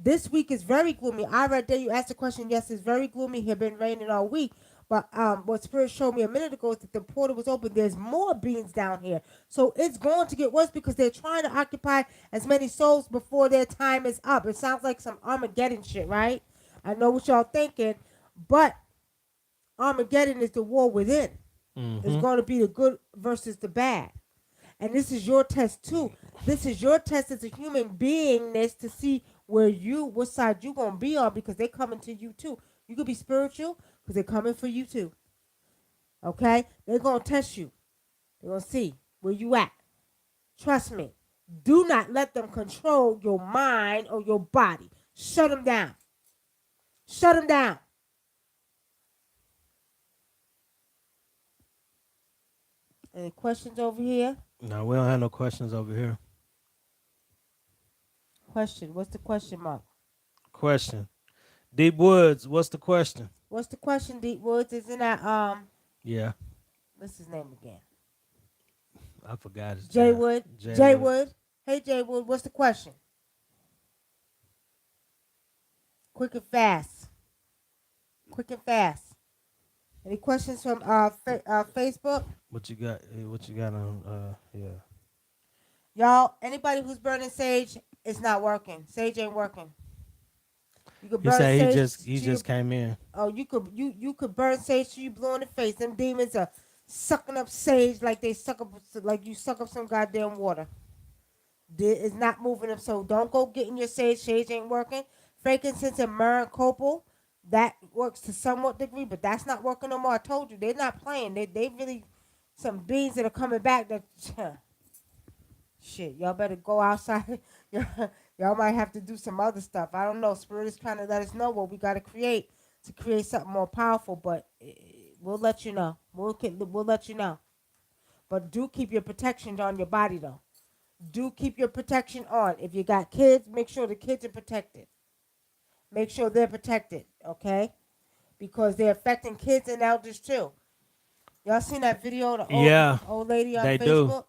This week is very gloomy. I read that you asked the question. Yes, it's very gloomy here. Been raining all week. But what Spirit showed me a minute ago is that the portal was open. There's more beings down here. So it's going to get worse because they're trying to occupy as many souls before their time is up. It sounds like some Armageddon shit, right? I know what y'all thinking, but Armageddon is the war within. It's Mm-hmm. going to be the good versus the bad. And this is your test too. This is your test as a human beingness to see what side you gonna be on because they're coming to you too. You could be spiritual because they're coming for you too. Okay? They're gonna test you. They're gonna see where you at. Trust me. Do not let them control your mind or your body. Shut them down. Shut them down. Any questions over here? No, we don't have no questions over here. Question. What's the question mark? Question. Deep Woods, what's the question? What's the question, Deep Woods? Isn't that Yeah, what's his name again? I forgot his Jay name. Wood. Jay Jay Wood. Wood. Hey Jay Wood, what's the question? Quick and fast. Quick and fast. Any questions from Facebook? What you got? What you got on? Yeah. Y'all, anybody who's burning sage, it's not working. Sage ain't working. You could He burn said he sage just he to your, just came in. oh you could burn sage to you blue in the face. Them demons are sucking up sage like they suck up like you suck up some goddamn water. It's not moving them. So don't go getting your sage. Sage ain't working. Frankincense and myrrh and copal, that works to somewhat degree, but that's not working no more. I told you they're not playing. They really some beings that are coming back. That shit. Y'all better go outside. Y'all might have to do some other stuff. I don't know. Spirit is trying to let us know what we got to create something more powerful. But we'll let you know. We'll let you know. But do keep your protection on your body though. Do keep your protection on. If you got kids, make sure the kids are protected. Make sure they're protected, okay? Because they're affecting kids and elders too. Y'all seen that video of the Yeah, old lady on they do. Facebook?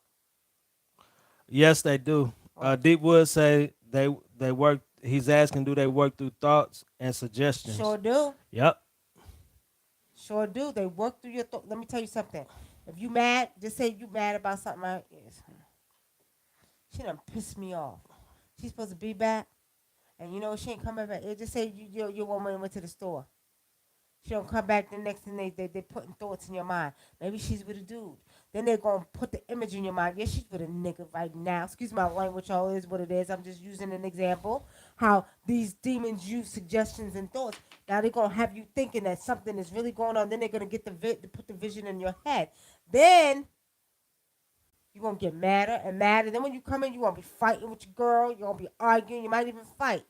Yes, they do. Oh, Deep Woods say they work. He's asking, do they work through thoughts and sure suggestions? do. Yep. Sure do. They work through your thoughts. Let me tell you something. If you mad, just say you mad about something. Yes. She done pissed me off. She's supposed to be back, and you know she ain't coming back. Just say your woman went to the store. She don't come back the next thing they putting thoughts in your mind. Maybe she's with a dude. Then they're gonna put the image in your mind. Yeah, she's with a nigga right now. Excuse my language, all is what it is. I'm just using an example. How these demons use suggestions and thoughts. Now they're gonna have you thinking that something is really going on. Then they're gonna get to put the vision in your head. Then you're gonna get madder and madder. Then when you come in, you're gonna be fighting with your girl. You're gonna be arguing. You might even fight.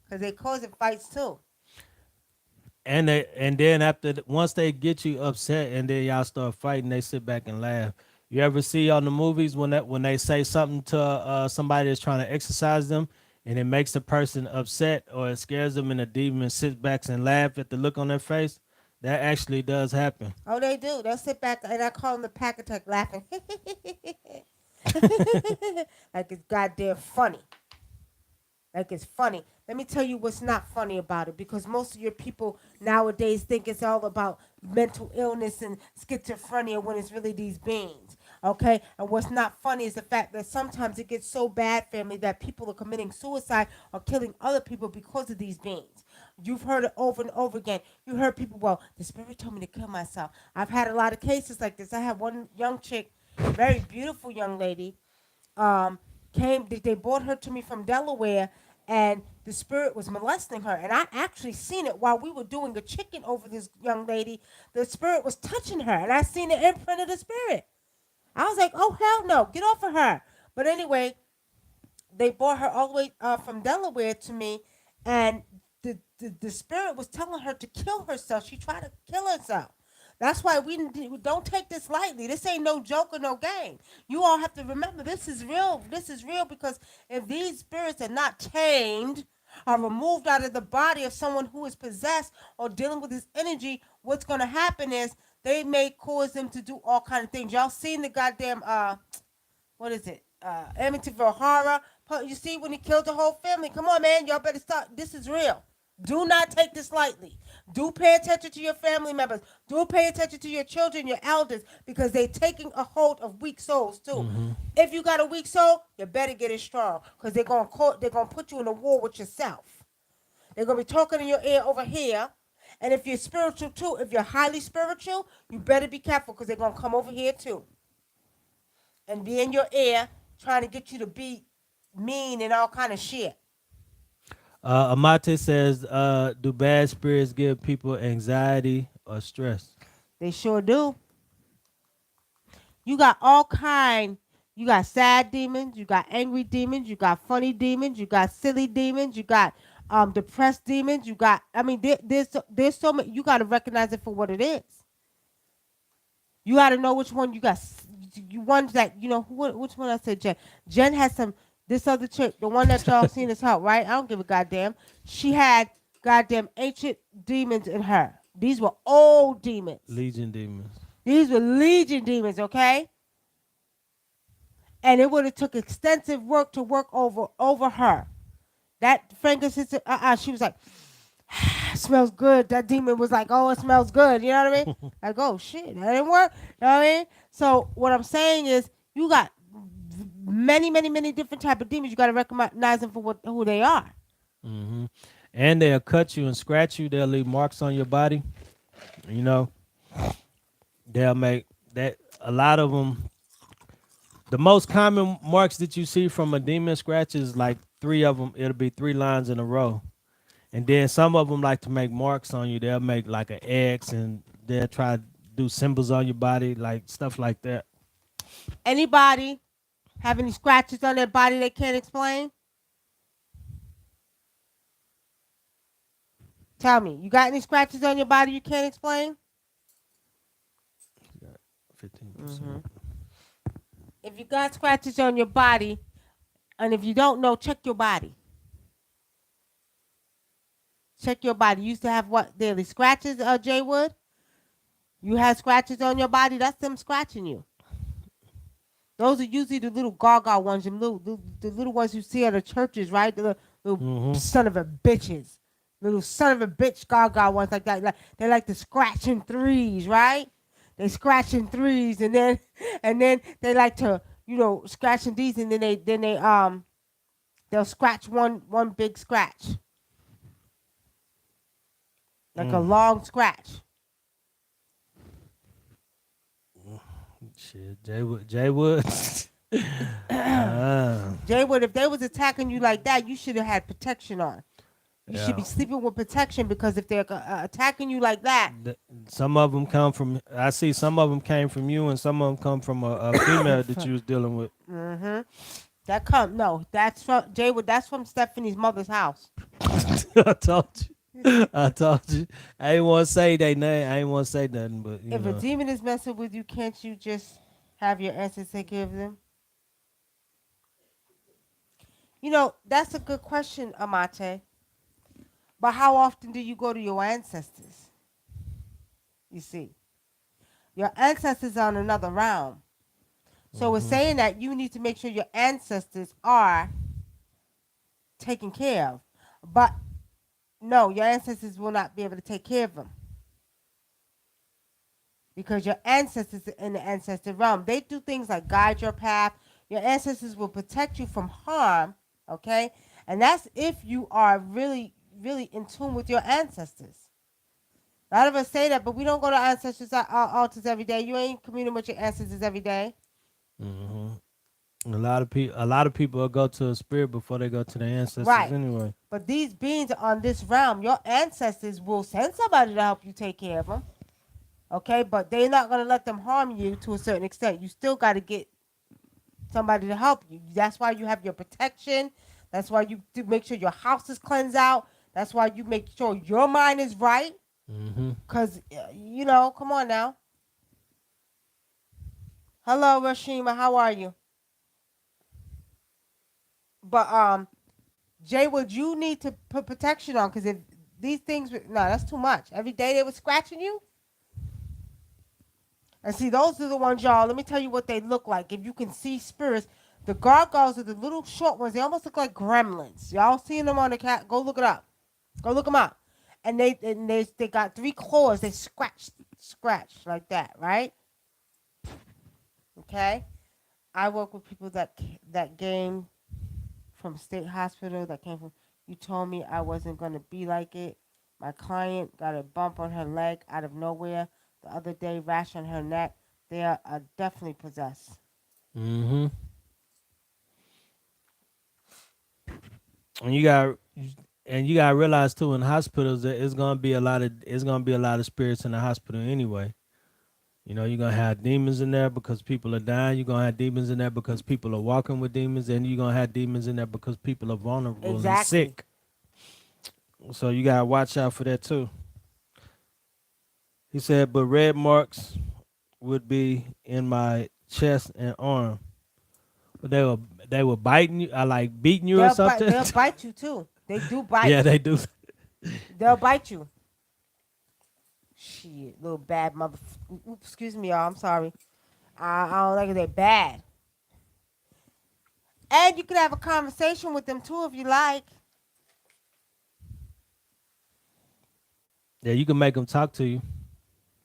Because they causing fights too. And then once they get you upset and then y'all start fighting, they sit back and laugh. You ever see on the movies when they say something to somebody that's trying to exercise them and it makes the person upset or it scares them and the demon sits back and laugh at the look on their face? That actually does happen. Oh, they do. They'll sit back, and I call them the pack attack, laughing. Like it's goddamn funny. Like it's funny. Let me tell you what's not funny about it, because most of your people nowadays think it's all about mental illness and schizophrenia when it's really these beings. Okay? And what's not funny is the fact that sometimes it gets so bad, family, that people are committing suicide or killing other people because of these beings. You've heard it over and over again. You heard people, well, the spirit told me to kill myself. I've had a lot of cases like this. I had one young chick, very beautiful young lady, um, they brought her to me from Delaware, and the spirit was molesting her. And I actually seen it while we were doing a chicken over this young lady. The spirit was touching her, and I seen the imprint of the spirit. I was like, oh, hell no, get off of her. But anyway, they brought her all the way from Delaware to me, and the spirit was telling her to kill herself. She tried to kill herself. That's why we don't take this lightly. This ain't no joke or no game. You all have to remember this is real. This is real, because if these spirits are not tamed or removed out of the body of someone who is possessed or dealing with this energy, what's going to happen is they may cause them to do all kind of things. Y'all seen the goddamn what is it? Amityville Horror. You see when he killed the whole family. Come on, man. Y'all better start. This is real. Do not take this lightly. Do pay attention to your family members. Do pay attention to your children, your elders, because they're taking a hold of weak souls too. Mm-hmm. If you got a weak soul, you better get it strong, because they're gonna put you in a war with yourself. They're gonna be talking in your ear over here. And if you're spiritual too, if you're highly spiritual, you better be careful, because they're gonna come over here too and be in your ear trying to get you to be mean and all kind of shit. Amate says, do bad spirits give people anxiety or stress? They sure do. You got all kind. You got sad demons. You got angry demons. You got funny demons. You got silly demons. You got depressed demons. You got. I mean, there's so many. You got to recognize it for what it is. You got to know which one you got. You ones that which one I said. Jen. Jen has some. This other chick, the one that y'all seen as help, right? I don't give a goddamn. She had goddamn ancient demons in her. These were old demons. Legion demons. These were legion demons, okay? And it would have took extensive work to work over her. That frankincense, she was like, smells good. That demon was like, oh, it smells good. You know what I mean? Like, oh shit, that didn't work. You know what I mean? So what I'm saying is, you got many, many, many different type of demons. You got to recognize them for who they are. Mm-hmm. And they'll cut you and scratch you. They'll leave marks on your body. You know, they'll make that. A lot of them. The most common marks that you see from a demon scratch is like 3 of them. It'll be 3 lines in a row. And then some of them like to make marks on you. They'll make like an X, and they'll try to do symbols on your body, like stuff like that. Anybody have any scratches on their body they can't explain? Tell me, you got any scratches on your body you can't explain? 15%. Mm-hmm. If you got scratches on your body, and if you don't know, check your body. Check your body. You used to have what daily scratches, Jay Wood? You had scratches on your body. That's them scratching you. Those are usually the little gaga ones, the little ones you see at the churches, right? The little son of a bitches, little son of a bitch gaga ones like that. Like, they like to scratch in threes, right? They scratch in threes, and then they like to scratch in these, and then they'll scratch one big scratch, like a long scratch. Shit, Jay Wood. Jay Wood, if they was attacking you like that, you should have had protection on. You should be sleeping with protection, because if they're attacking you like that, some of them come from. I see some of them came from you, and some of them come from a female that you was dealing with. Mm-hmm. That's from Jay Wood. That's from Stephanie's mother's house. I told you. I ain't want to say their name. I ain't want to say nothing, but if a demon is messing with you, can't you just have your ancestors take care of them? That's a good question, Amate. But how often do you go to your ancestors? You see, your ancestors are in another realm. So we're saying that you need to make sure your ancestors are taken care of. But no, your ancestors will not be able to take care of them, because your ancestors are in the ancestor realm. They do things like guide your path. Your ancestors will protect you from harm, okay? And that's if you are really, really in tune with your ancestors. A lot of us say that, but we don't go to ancestors' altars every day. You ain't communing with your ancestors every day. Mm-hmm. A lot of people will go to a spirit before they go to their ancestors, right? Anyway. But these beings are on this realm. Your ancestors will send somebody to help you take care of them, okay? But they're not gonna let them harm you to a certain extent. You still got to get somebody to help you. That's why you have your protection. That's why you do make sure your house is cleansed out. That's why you make sure your mind is right. Because, come on now. Hello, Rashima. How are you? But, Jay, would you need to put protection on? Because if these things, no, that's too much. Every day they were scratching you. And see, those are the ones, y'all. Let me tell you what they look like. If you can see spirits, the gargoyles are the little short ones. They almost look like gremlins. Y'all seen them on the cat? Go look it up. Go look them up. And they got 3 claws. They scratch like that, right? Okay. I work with people that came from state hospital. That came from. You told me I wasn't gonna be like it. My client got a bump on her leg out of nowhere the other day. Rash on her neck. They are definitely possessed. Mm-hmm. And you got you gotta realize too in hospitals that it's gonna be a lot of spirits in the hospital anyway. You know, you're gonna have demons in there because people are dying. You're gonna have demons in there because people are walking with demons, and you're gonna have demons in there because people are vulnerable and Exactly. sick. So you gotta watch out for that too. He said, but red marks would be in my chest and arm. But they were biting you, I like beating you or They'll bite. something. They'll bite you too. They do bite. Yeah, they do. They'll bite you. Shit, little bad mother. Oops, excuse me, y'all. I'm sorry. I don't like it. They're bad. And you can have a conversation with them too if you like. Yeah, you can make them talk to you.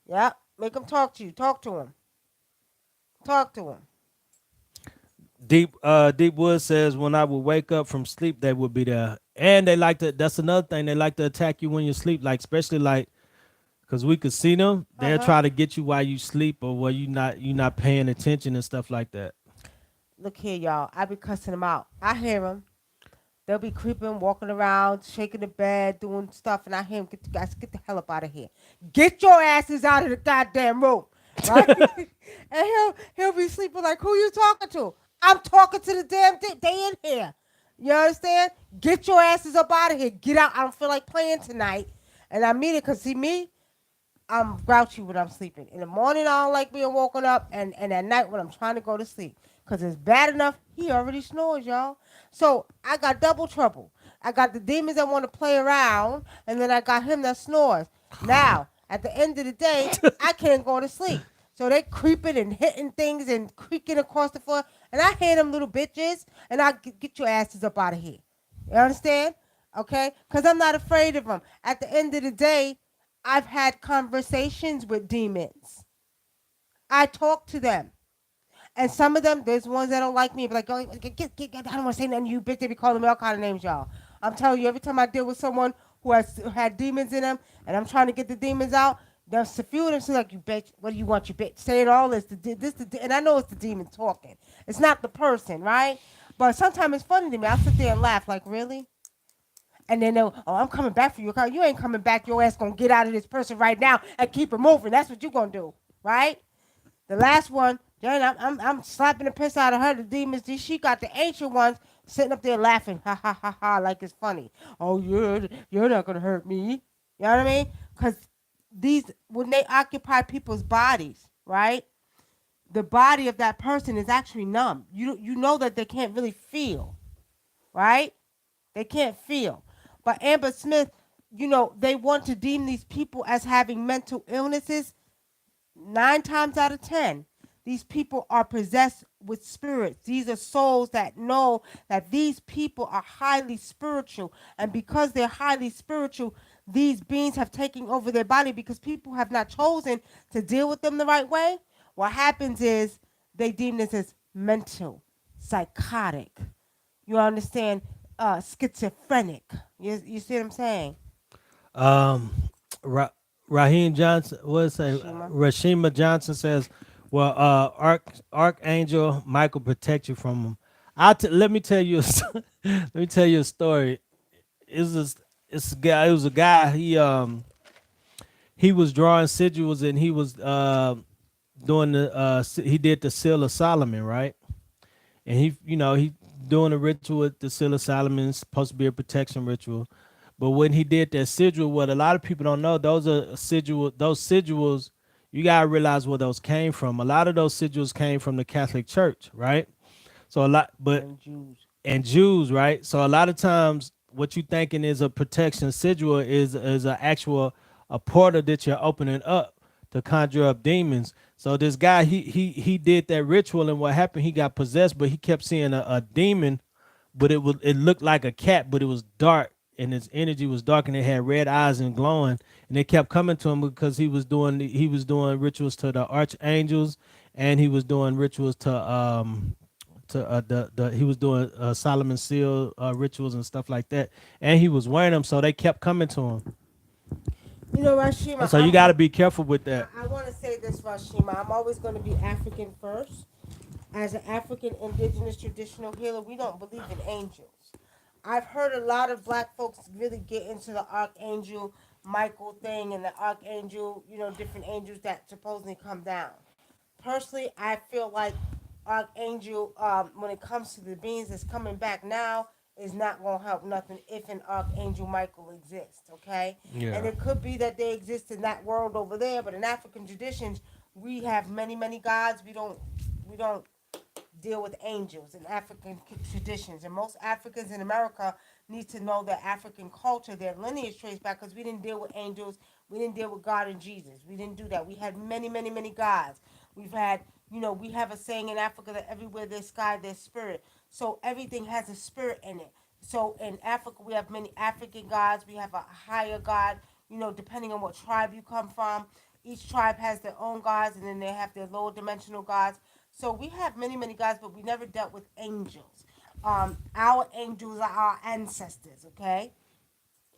Yep. Make them talk to you. Talk to them. Talk to them. Deep Wood says when I would wake up from sleep, they would be there, and they like to. That's another thing. They like to attack you when you sleep, like especially like because we could see them. Uh They'll huh. try to get you while you sleep or while you not paying attention and stuff like that. Look here, y'all. I be cussing them out. I hear them. They'll be creeping, walking around, shaking the bed, doing stuff, and I hear them. Get you guys, get the hell up out of here. Get your asses out of the goddamn room, right? And he'll be sleeping like, who you talking to? I'm talking to the damn thing. They in here. You understand? Get your asses up out of here. Get out. I don't feel like playing tonight. And I mean it, cause see me, I'm grouchy when I'm sleeping. In the morning, I don't like being woken up, and at night when I'm trying to go to sleep. Because it's bad enough, he already snores, y'all. So I got double trouble. I got the demons that want to play around, and then I got him that snores. Now, at the end of the day, I can't go to sleep. So they creeping and hitting things and creaking across the floor. And I hear them little bitches, and I get your asses up out of here. You understand? Okay? Because I'm not afraid of them. At the end of the day, I've had conversations with demons. I talk to them. And some of them, there's ones that don't like me. But like, oh, I don't want to say nothing to you, bitch. They be calling me all kind of names, y'all. I'm telling you, every time I deal with someone who has had demons in them, and I'm trying to get the demons out, there's a few of them say like, you bitch, what do you want, you bitch? Saying all this, and I know it's the demon talking. It's not the person, right? But sometimes it's funny to me. I'll sit there and laugh, like, really? And then they'll, oh, I'm coming back for you. You ain't coming back. Your ass gonna get out of this person right now and keep it moving. That's what you gonna do, right? The last one, Jen, I'm slapping the piss out of her. The demons, she got the ancient ones sitting up there laughing, ha ha ha ha, like it's funny. Oh, you're not gonna hurt me. You know what I mean? Because these, when they occupy people's bodies, right? The body of that person is actually numb. You know that they can't really feel, right? They can't feel. But Amber Smith, they want to deem these people as having mental illnesses. 9 times out of 10, these people are possessed with spirits. These are souls that know that these people are highly spiritual. And because they're highly spiritual, these beings have taken over their body because people have not chosen to deal with them the right way. What happens is they deem this as mental, psychotic. You understand? Schizophrenic. You see what I'm saying? Um, Ra- Raheem Johnson, what is it? Shima. Rashima Johnson says, "Well, Archangel Michael protect you from him." Let me tell you, let me tell you a story. It's this, it's a guy. It was a guy. He was drawing sigils and he was doing he did the Seal of Solomon, right? And he doing a ritual with the Seal of Solomon. It's supposed to be a protection ritual. But when he did that sigil, what a lot of people don't know, those sigils, you gotta realize where those came from. A lot of those sigils came from the Catholic Church, right? So a lot, but And Jews. and Jews, right? So a lot of times, what you thinking is a protection sigil is an actual a portal that you're opening up to conjure up demons. So this guy, he did that ritual, and what happened? He got possessed, but he kept seeing a demon, but it looked like a cat, but it was dark. and his energy was dark, and it had red eyes and glowing, and they kept coming to him because he was doing rituals to the archangels, and he was doing rituals to the he was doing Solomon's seal rituals and stuff like that, and he was wearing them, so they kept coming to him. You know, Rashima, So you got to be careful with that. I want to say this, Rashima. I'm always going to be African first. As an African indigenous traditional healer, we don't believe in angels. I've heard a lot of black folks really get into the Archangel Michael thing and the Archangel, different angels that supposedly come down. Personally, I feel like Archangel, when it comes to the beings that's coming back now, is not going to help nothing if an Archangel Michael exists, okay? And Yeah. it could be that they exist in that world over there, but in African traditions, we have many, many gods. We don't deal with angels in African traditions. And most Africans in America need to know their African culture, their lineage trace back, because we didn't deal with angels. We didn't deal with God and Jesus. We didn't do that. We had many, many, many gods. We've had, we have a saying in Africa that everywhere there's sky, there's spirit. So everything has a spirit in it. So in Africa, we have many African gods. We have a higher God, depending on what tribe you come from. Each tribe has their own gods, and then they have their lower dimensional gods. So we have many, many gods, but we never dealt with angels. Our angels are our ancestors, okay?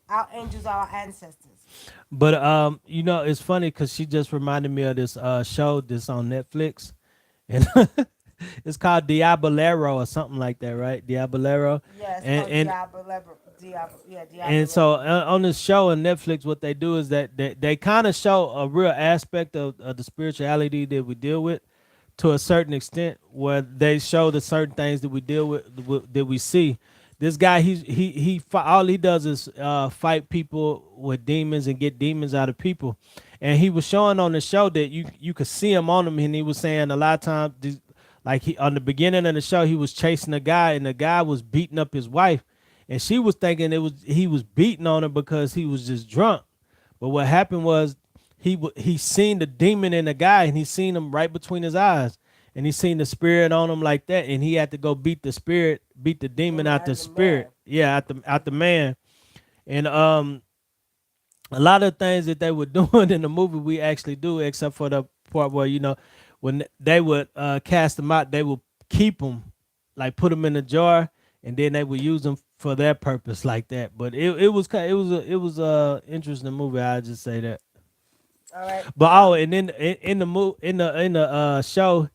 Our angels are our ancestors. But it's funny because she just reminded me of this show that's on Netflix, and it's called Diabolero or something like that, right? Diabolero, Yeah, it's and called and Diablo. Yeah, and Diablo. so on this show on Netflix, what they do is that they kind of show a real aspect of the spirituality that we deal with to a certain extent, where they show the certain things that we deal with that we see. This guy, all he does is fight people with demons and get demons out of people. And he was showing on the show that you could see him on him, and he was saying a lot of times, like he on the beginning of the show, he was chasing a guy, and the guy was beating up his wife, and she was thinking he was beating on her because he was just drunk. But what happened was he seen the demon in the guy, and he seen him right between his eyes, and he seen the spirit on him like that, and he had to go beat the demon Demon out the as a man. spirit, yeah, out the man. And a lot of things that they were doing in the movie we actually do, except for the part where when they would cast them out, they would keep them, like put them in a jar, and then they would use them for their purpose like that. But it was a interesting movie. I just say that. All right. But and then in the show,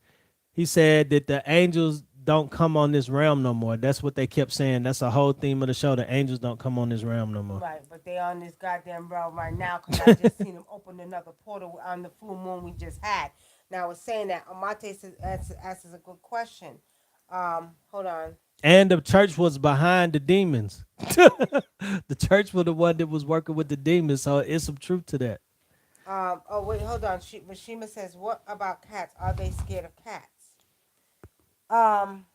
he said that the angels don't come on this realm no more. That's what they kept saying. That's the whole theme of the show. The angels don't come on this realm no more. Right, but they on this goddamn realm right now because I just seen them open another portal on the full moon we just had. Now, I was saying that Amate asks a good question. Hold on. And the church was behind the demons. The church was the one that was working with the demons. So it's some truth to that. Oh wait, hold on. Rashima says, "What about cats? Are they scared of cats?" Um,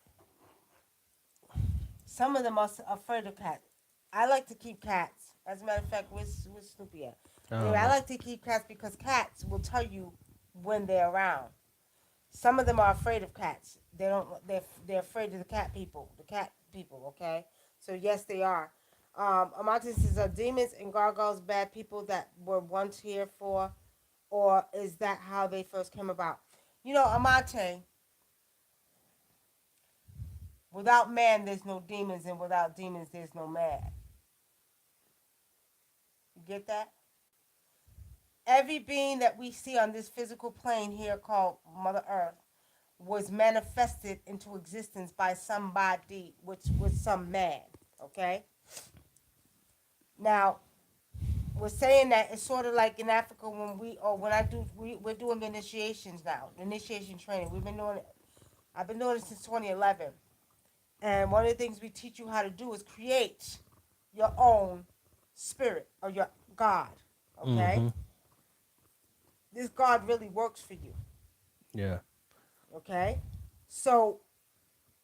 some of them are afraid of cats. I like to keep cats. As a matter of fact, where's Snoopy at? Anyway, I like to keep cats because cats will tell you when they're around. Some of them are afraid of cats. They don't. They're afraid of the cat people. The cat people. Okay. So yes, they are. Amante says, are demons and gargoyles bad people that were once here for, or is that how they first came about? Amate, without man, there's no demons, and without demons, there's no man. You get that? Every being that we see on this physical plane here called Mother Earth was manifested into existence by somebody, which was some man. Okay? Now, we're saying that it's sort of like in Africa we're doing the initiations now, the initiation training. I've been doing it since 2011. And one of the things we teach you how to do is create your own spirit or your God. Okay? Mm-hmm. This God really works for you. Yeah. Okay? So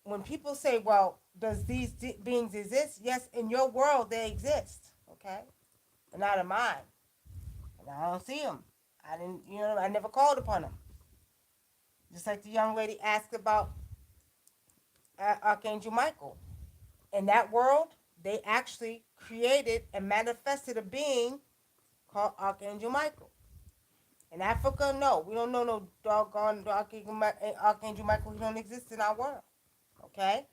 when people say, well, does these beings exist? Yes, in your world they exist. Okay? But not in mine. And I don't see them. I never called upon them. Just like the young lady asked about Archangel Michael. In that world, they actually created and manifested a being called Archangel Michael. In Africa, no, we don't know no doggone Archangel Michael. He don't exist in our world. Okay.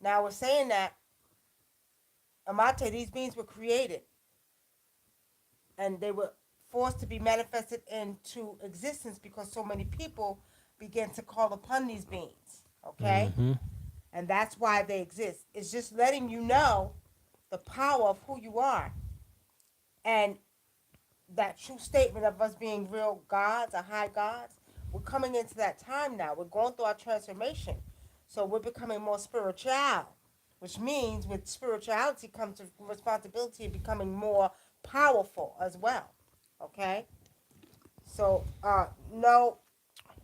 Now we're saying that Amate, these beings were created and they were forced to be manifested into existence because so many people began to call upon these beings. Okay? Mm-hmm. And that's why they exist. It's just letting you know the power of who you are and that true statement of us being real gods or high gods. We're coming into that time now. We're going through our transformation. So we're becoming more spiritual, which means with spirituality comes responsibility of becoming more powerful as well. Okay? So, no,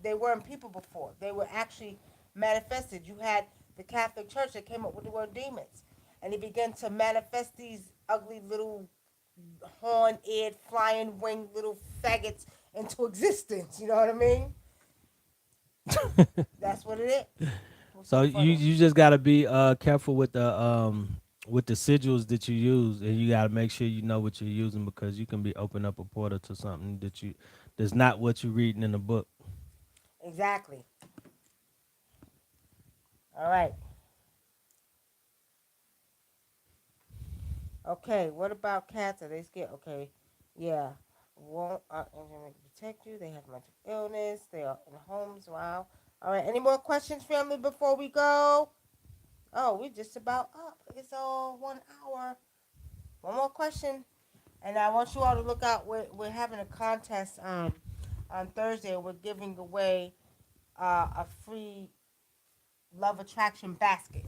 they weren't people before. They were actually manifested. You had the Catholic Church that came up with the word demons. And they began to manifest these ugly little horn-eared, flying-winged little faggots into existence. You know what I mean? That's what it is. What's So so you funny? you just gotta be careful with the sigils that you use, and you gotta make sure you know what you're using because you can be open up a portal to something that's not what you're reading in the book. Exactly. All right. Okay. What about cats? Are they scared? Okay. Yeah. Won't protect you. They have mental illness. They are in homes. Wow. All right. Any more questions, family, before we go? Oh, we're just about up. It's all 1 hour. One more question, and I want you all to look out. We're having a contest on Thursday. We're giving away a free love attraction basket.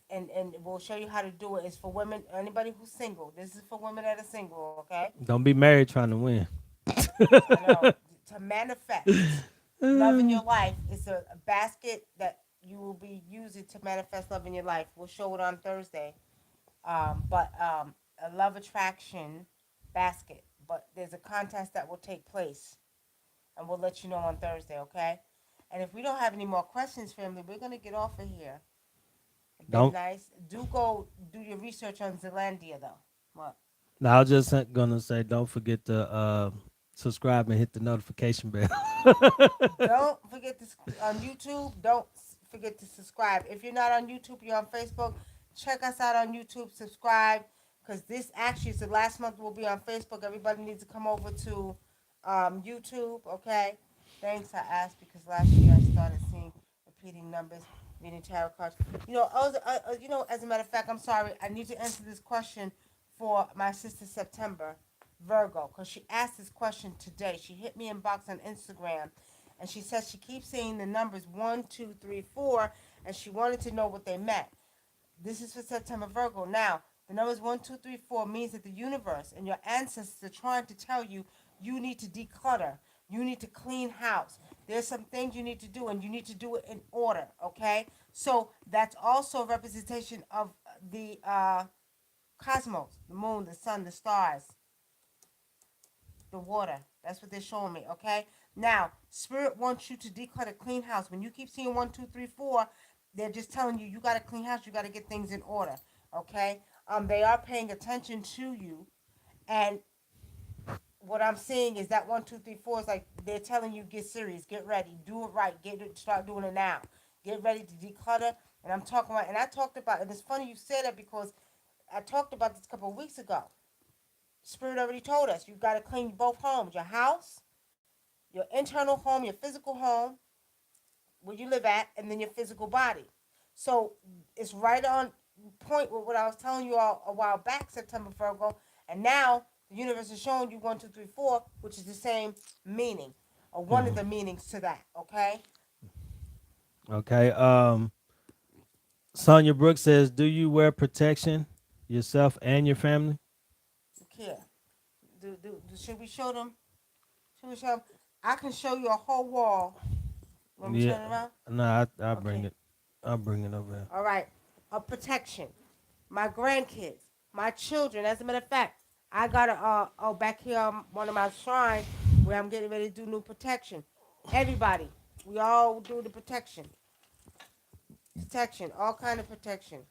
And we'll show you how to do it. It's for women. Anybody who's single. This is for women that are single. Okay. Don't be married trying to win. I know. To manifest love in your life, it's a basket that you will be using to manifest love in your life. We'll show it on Thursday. But a love attraction basket. But there's a contest that will take place, and we'll let you know on Thursday, okay? And if we don't have any more questions, family, we're gonna get off of here. It's been Don't. nice. Do go do your research on Zealandia, though. What? Now, I was just gonna say, don't forget to subscribe and hit the notification bell. Don't forget to on YouTube. Don't forget to subscribe. If you're not on YouTube, you're on Facebook. Check us out on YouTube. Subscribe, because this actually is the last month we'll be on Facebook. Everybody needs to come over to YouTube. Okay. Thanks. I asked because last year I started seeing repeating numbers, reading tarot cards. As a matter of fact, I'm sorry. I need to answer this question for my sister September. Virgo, because she asked this question today. She hit me inbox on Instagram, and she says she keeps seeing the numbers 1, 2, 3, 4, and she wanted to know what they meant. This is for September Virgo. Now, the numbers 1, 2, 3, 4 means that the universe and your ancestors are trying to tell you you need to declutter. You need to clean house. There's some things you need to do, and you need to do it in order. Okay, so that's also a representation of the cosmos, the moon, the sun, the stars, the water. That's what they're showing me, okay? Now, spirit wants you to declutter, clean house. When you keep seeing 1, 2, 3, 4, they're just telling you you got to clean house, you got to get things in order, okay? They are paying attention to you, and what I'm seeing is that 1, 2, 3, 4 is like they're telling you get serious, get ready, do it right, start doing it now, get ready to declutter. And I'm talking about, and I talked about, and it's funny you say that because I talked about this a couple of weeks ago. Spirit already told us you got to clean both homes, your house, your internal home, your physical home, where you live at, and then your physical body. So it's right on point with what I was telling you all a while back, September Virgo, and now the universe is showing you 1, 2, 3, 4, which is the same meaning, or one of Mhm. the meanings to that. Okay. Okay. Sonia Brooks says, "Do you wear protection yourself and your family?" Here, should we show them? Should we show them? I can show you a whole wall. Let me Yeah. turn it around. No, I bring Okay. it. I'll bring it over here. All right. Of protection. My grandkids, my children. As a matter of fact, I got a back here on one of my shrines where I'm getting ready to do new protection. Everybody, we all do the protection, all kind of protection.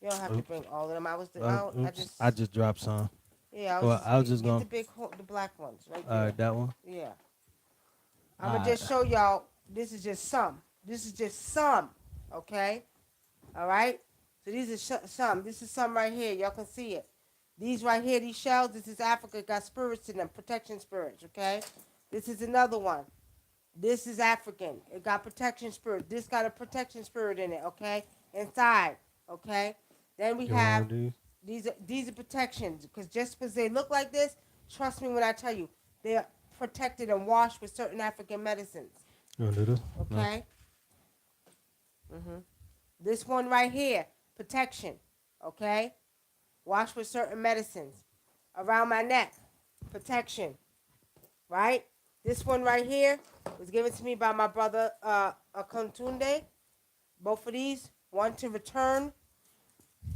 You don't have to Oops. bring all of them. I Oops. just, I just dropped some. yeah, I was Well, just I was just get going. the the black ones right All there. right, that one. Yeah, I'm All gonna right. just show y'all. This is just some. This is just some. Okay. All right. So these are some. This is some right here. Y'all can see it. These right here, these shells. This is Africa. Got spirits in them. Protection spirits. Okay. This is another one. This is African. It got protection spirit. This got a protection spirit in it. Okay. Inside. Okay. Then we You want one have of these? these are protections because just because they look like this, trust me when I tell you, they're protected and washed with certain African medicines. You want to do this? No. Okay. This one right here, protection. Okay. Washed with certain medicines. Around my neck, protection. Right. This one right here was given to me by my brother Akontunde. Both of these, one to return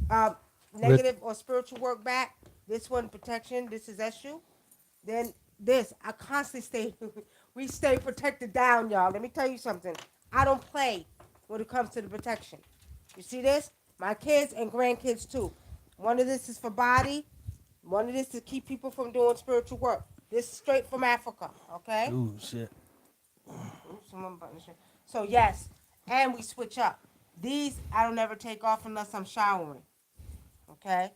uh, With negative or spiritual work back. This one protection. This is Eshu. Then this, I constantly stay. We stay protected down, y'all. Let me tell you something. I don't play when it comes to the protection. You see this? My kids and grandkids too. One of this is for body. One of this to keep people from doing spiritual work. This is straight from Africa. Okay. ooh shit. Oops, so yes, and we switch up. These I don't ever take off unless I'm showering. Okay.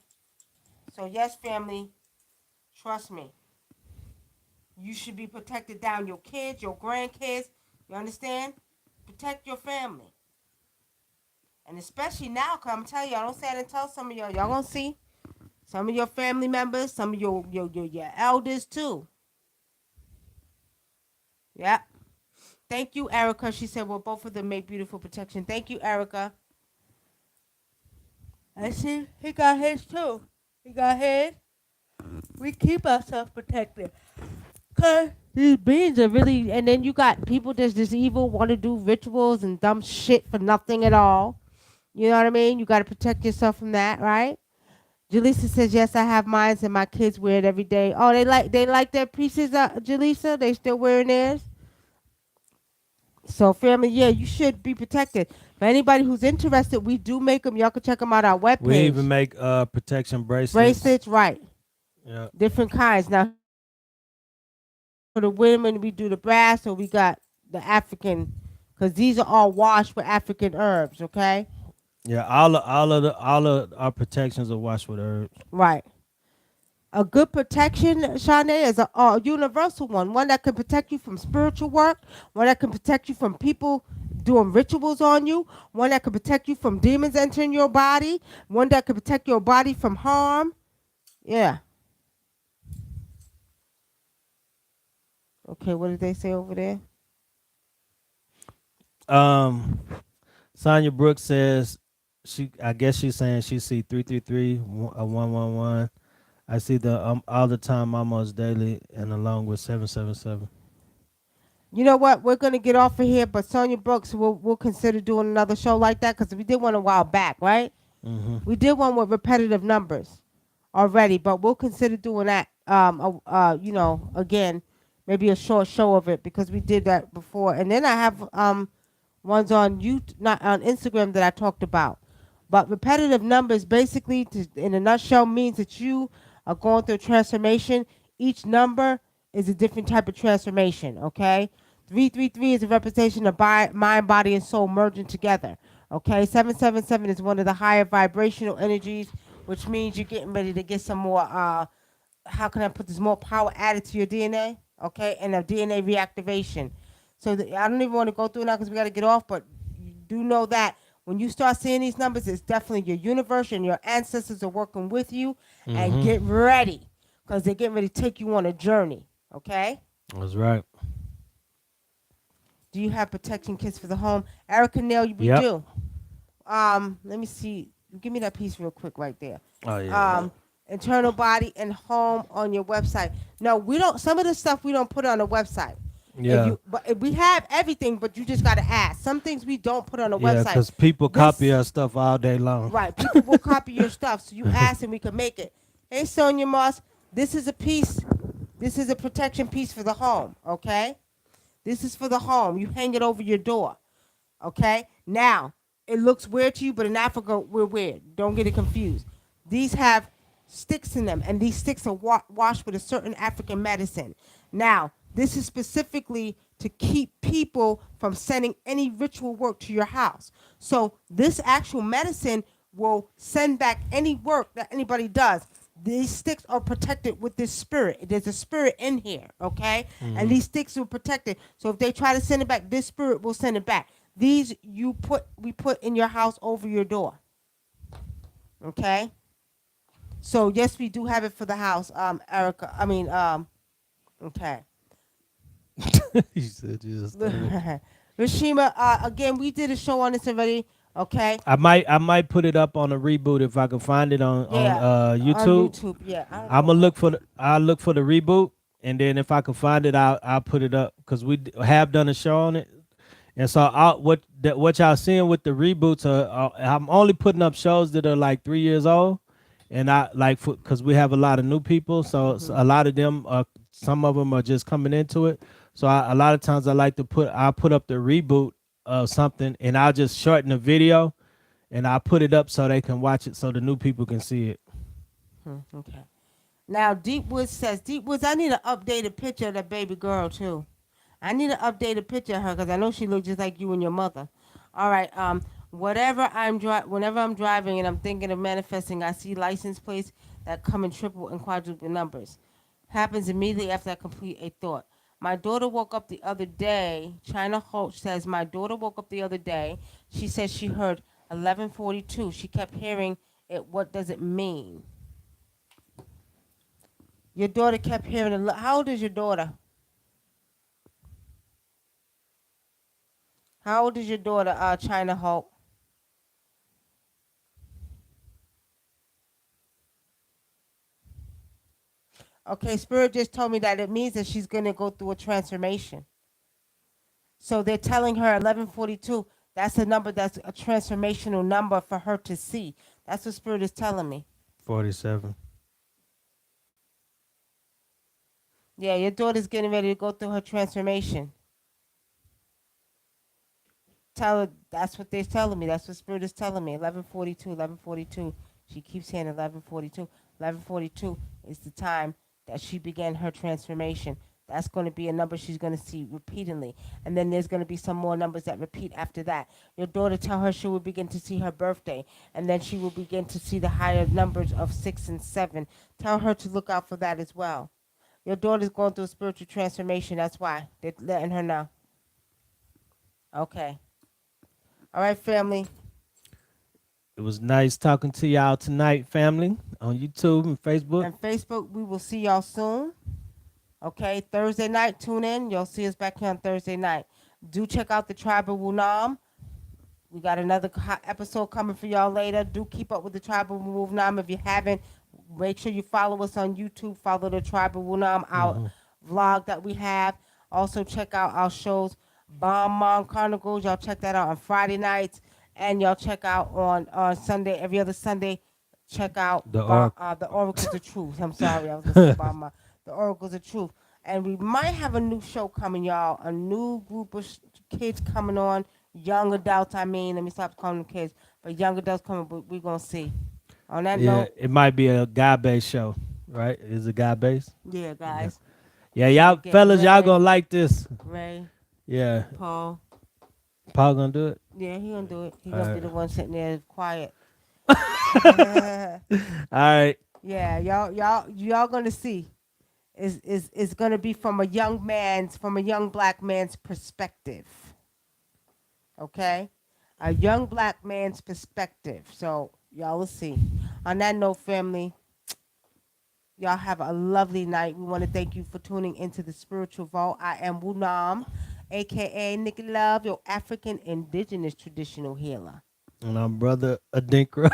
So yes, family, trust me. You should be protected down. Your kids, your grandkids. You understand? Protect your family. And especially now, because I'm telling you, I don't say it and tell some of y'all. Y'all gonna see some of your family members, some of your elders too. Yeah. Thank you, Erica. She said, well, both of them make beautiful protection. Thank you, Erica. And see, he got his too. He got his. We keep ourselves protected. Cause these beings are really, and then you got people that's just evil, want to do rituals and dumb shit for nothing at all. You know what I mean? You got to protect yourself from that, right? Jaleesa says, yes, I have mine and my kids wear it every day. Oh, they like their pieces, Jaleesa? They still wearing theirs? So, family, yeah, you should be protected. For anybody who's interested, we do make them. Y'all can check them out on our We even webpage. make protection bracelets. Bracelets, right. Yeah. Different kinds. Now, for the women, we do the brass, or we got the African, because these are all washed with African herbs, okay? Yeah. All of our protections are washed with herbs. Right. A good protection, Shanae, is a universal one that can protect you from spiritual work, one that can protect you from people doing rituals on you, one that can protect you from demons entering your body, one that can protect your body from harm. Yeah. Okay, what did they say over there? Um, Sonya Brooks says I guess she's saying she see 333 111. I see the all the time, almost daily, and along with 777. You know what? We're gonna get off of here, but Sonia Brooks, we'll consider doing another show like that because we did one a while back, right? Mm-hmm. We did one with repetitive numbers already, but we'll consider doing that. Again, maybe a short show of it because we did that before. And then I have ones on YouTube, not on Instagram that I talked about. But repetitive numbers basically, in a nutshell, means that you are going through a transformation. Each number is a different type of transformation. Okay, 333 is a representation of mind, body, and soul merging together. Okay, 777 is one of the higher vibrational energies, which means you're getting ready to get some more. How can I put this, more power added to your DNA? Okay, and a DNA reactivation. So I don't even want to go through now because we got to get off, but you do know that when you start seeing these numbers, it's definitely your universe and your ancestors are working with you. And Mm-hmm. get ready because they're getting ready to take you on a journey. Okay? That's right. Do you have protection kits for the home? Erica Nail, we Yep. do. Let me see. Give me that piece real quick right there. Oh yeah. Internal body and home on your website. No, we don't. Some of the stuff we don't put on the website. Yeah. But we have everything, but you just gotta ask. Some things we don't put on the Yeah, website. because people This, copy our stuff all day long. right? People will copy your stuff, so you ask and we can make it. Hey, Sonia Moss, this is a piece. This is a protection piece for the home. Okay, this is for the home. You hang it over your door. Okay. Now, it looks weird to you, but in Africa we're weird. Don't get it confused. These have sticks in them, and these sticks are washed with a certain African medicine. Now, this is specifically to keep people from sending any ritual work to your house. So this actual medicine will send back any work that anybody does. These sticks are protected with this spirit. There's a spirit in here, okay? And these sticks are protected. So if they try to send it back, this spirit will send it back. These we put in your house over your door. Okay? So yes, we do have it for the house, Erica. I mean, okay. You said you just started. Rashima, again, we did a show on this already. Okay. I might put it up on a reboot if I can find it on Yeah. On YouTube. YouTube. Yeah. I don't I'm know. gonna I'll look for the reboot, and then if I can find it, I'll put it up because have done a show on it. And so what y'all seeing with the reboots I'm only putting up shows that are like 3 years old, and I like because we have a lot of new people, so a lot of them some of them are just coming into it. So a lot of times I'll put up the reboot of something, and I'll just shorten the video, and I'll put it up so they can watch it, so the new people can see it. Okay. Now, Deepwood says, Deepwoods, I need an updated picture of that baby girl, too. I need an updated picture of her because I know she looks just like you and your mother. All right. Whenever I'm driving and I'm thinking of manifesting, I see license plates that come in triple and quadruple numbers. Happens immediately after I complete a thought. My daughter woke up the other day. China Holt says, my daughter woke up the other day. She said she heard 11:42. She kept hearing it. What does it mean? Your daughter kept hearing it. How old is your daughter? How old is your daughter, China Holt? Okay, Spirit just told me that it means that she's going to go through a transformation. So they're telling her 11:42. That's a number that's a transformational number for her to see. That's what Spirit is telling me. 47. Yeah, your daughter's getting ready to go through her transformation. Tell her that's what they're telling me. That's what Spirit is telling me. 11:42, 11:42. She keeps saying 11:42. 11:42 is the time that she began her transformation. That's going to be a number she's going to see repeatedly. And then there's going to be some more numbers that repeat after that. Your daughter, tell her she will begin to see her birthday. And then she will begin to see the higher numbers of 6 and 7. Tell her to look out for that as well. Your daughter's going through a spiritual transformation. That's why they're letting her know. Okay. All right, family. It was nice talking to y'all tonight, family, on YouTube and Facebook. And Facebook, we will see y'all soon. Okay, Thursday night, tune in. You'll see us back here on Thursday night. Do check out the Tribe of Wunam. We got another episode coming for y'all later. Do keep up with the Tribe of Wunam. If you haven't, make sure you follow us on YouTube. Follow the Tribe of Wunam, our vlog that we have. Also, check out our shows, Bomb Mom Chronicles. Y'all check that out on Friday nights. And y'all check out on Sunday, every other Sunday. Check out The the Oracles of Truth. I'm sorry, I was going to say Bomb Mom. The Oracles of Truth. And we might have a new show coming, y'all. A new group of kids coming on. Young adults, I mean. Let me stop calling them kids. But young adults coming, but we're going to see. On that note. It might be a guy-based show, right? Is it guy-based? Yeah, guys. Yeah, y'all fellas, y'all gonna like this. Ray. Yeah. Paul. Paul gonna do it? Yeah, he gonna do it. He gonna be the one sitting there quiet. All right. Yeah, y'all gonna see. Is gonna be from a young black man's perspective. Okay? A young black man's perspective. So y'all will see. On that note, family, y'all have a lovely night. We want to thank you for tuning into the Spiritual Vault. I am Wunam, a.k.a. Nicky Love, your African indigenous traditional healer. And I'm Brother Adinkra.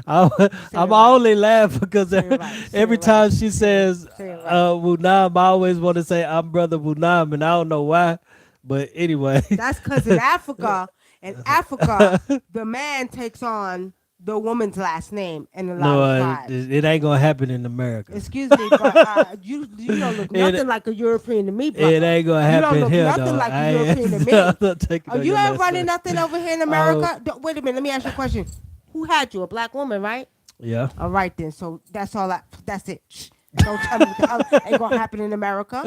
I'm only laughing because every time she says Wunam, I always want to say I'm Brother Wunam, and I don't know why. But anyway. That's because in Africa, the man takes on the woman's last name in a lot No, of tribes. it ain't gonna happen in America. Excuse me, but you don't look nothing like a European to me, brother. It ain't gonna You don't happen look here, nothing though. like I a ain't- European to me. I'm not taking Are on you your ever last running name. nothing over here in America? Wait a minute, let me ask you a question. Who had you? A black woman, right? Yeah. All right then. So that's all. That's it. Shh. Don't tell me what the hell ain't gonna happen in America.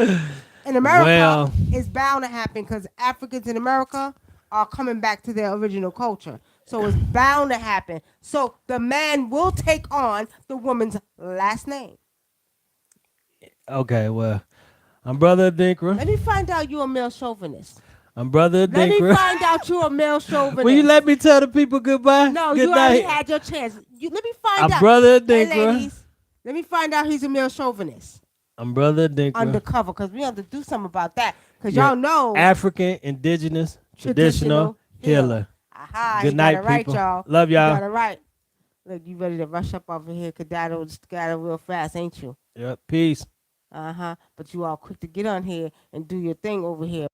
In America, Well- it's bound to happen because Africans in America are coming back to their original culture. So it's bound to happen. So the man will take on the woman's last name. Okay, well, I'm Brother Adinkra. Let me find out you a male chauvinist. I'm Brother Let me Adinkra. find out you a male chauvinist. Will you let me tell the people goodbye? No, Good you already night. had your chance. Let me find I'm out. Brother Hey, Adinkra. ladies, let me find out he's a male chauvinist. I'm Brother Adinkra. Undercover, because we have to do something about that. Because You're y'all know African, indigenous, traditional healer. Aha, Good he night, got it right, people. y'all. Love You y'all. got it right. Look, you ready to rush up over here, skedaddle real fast, ain't you? Yep. Peace. But you all quick to get on here and do your thing over here.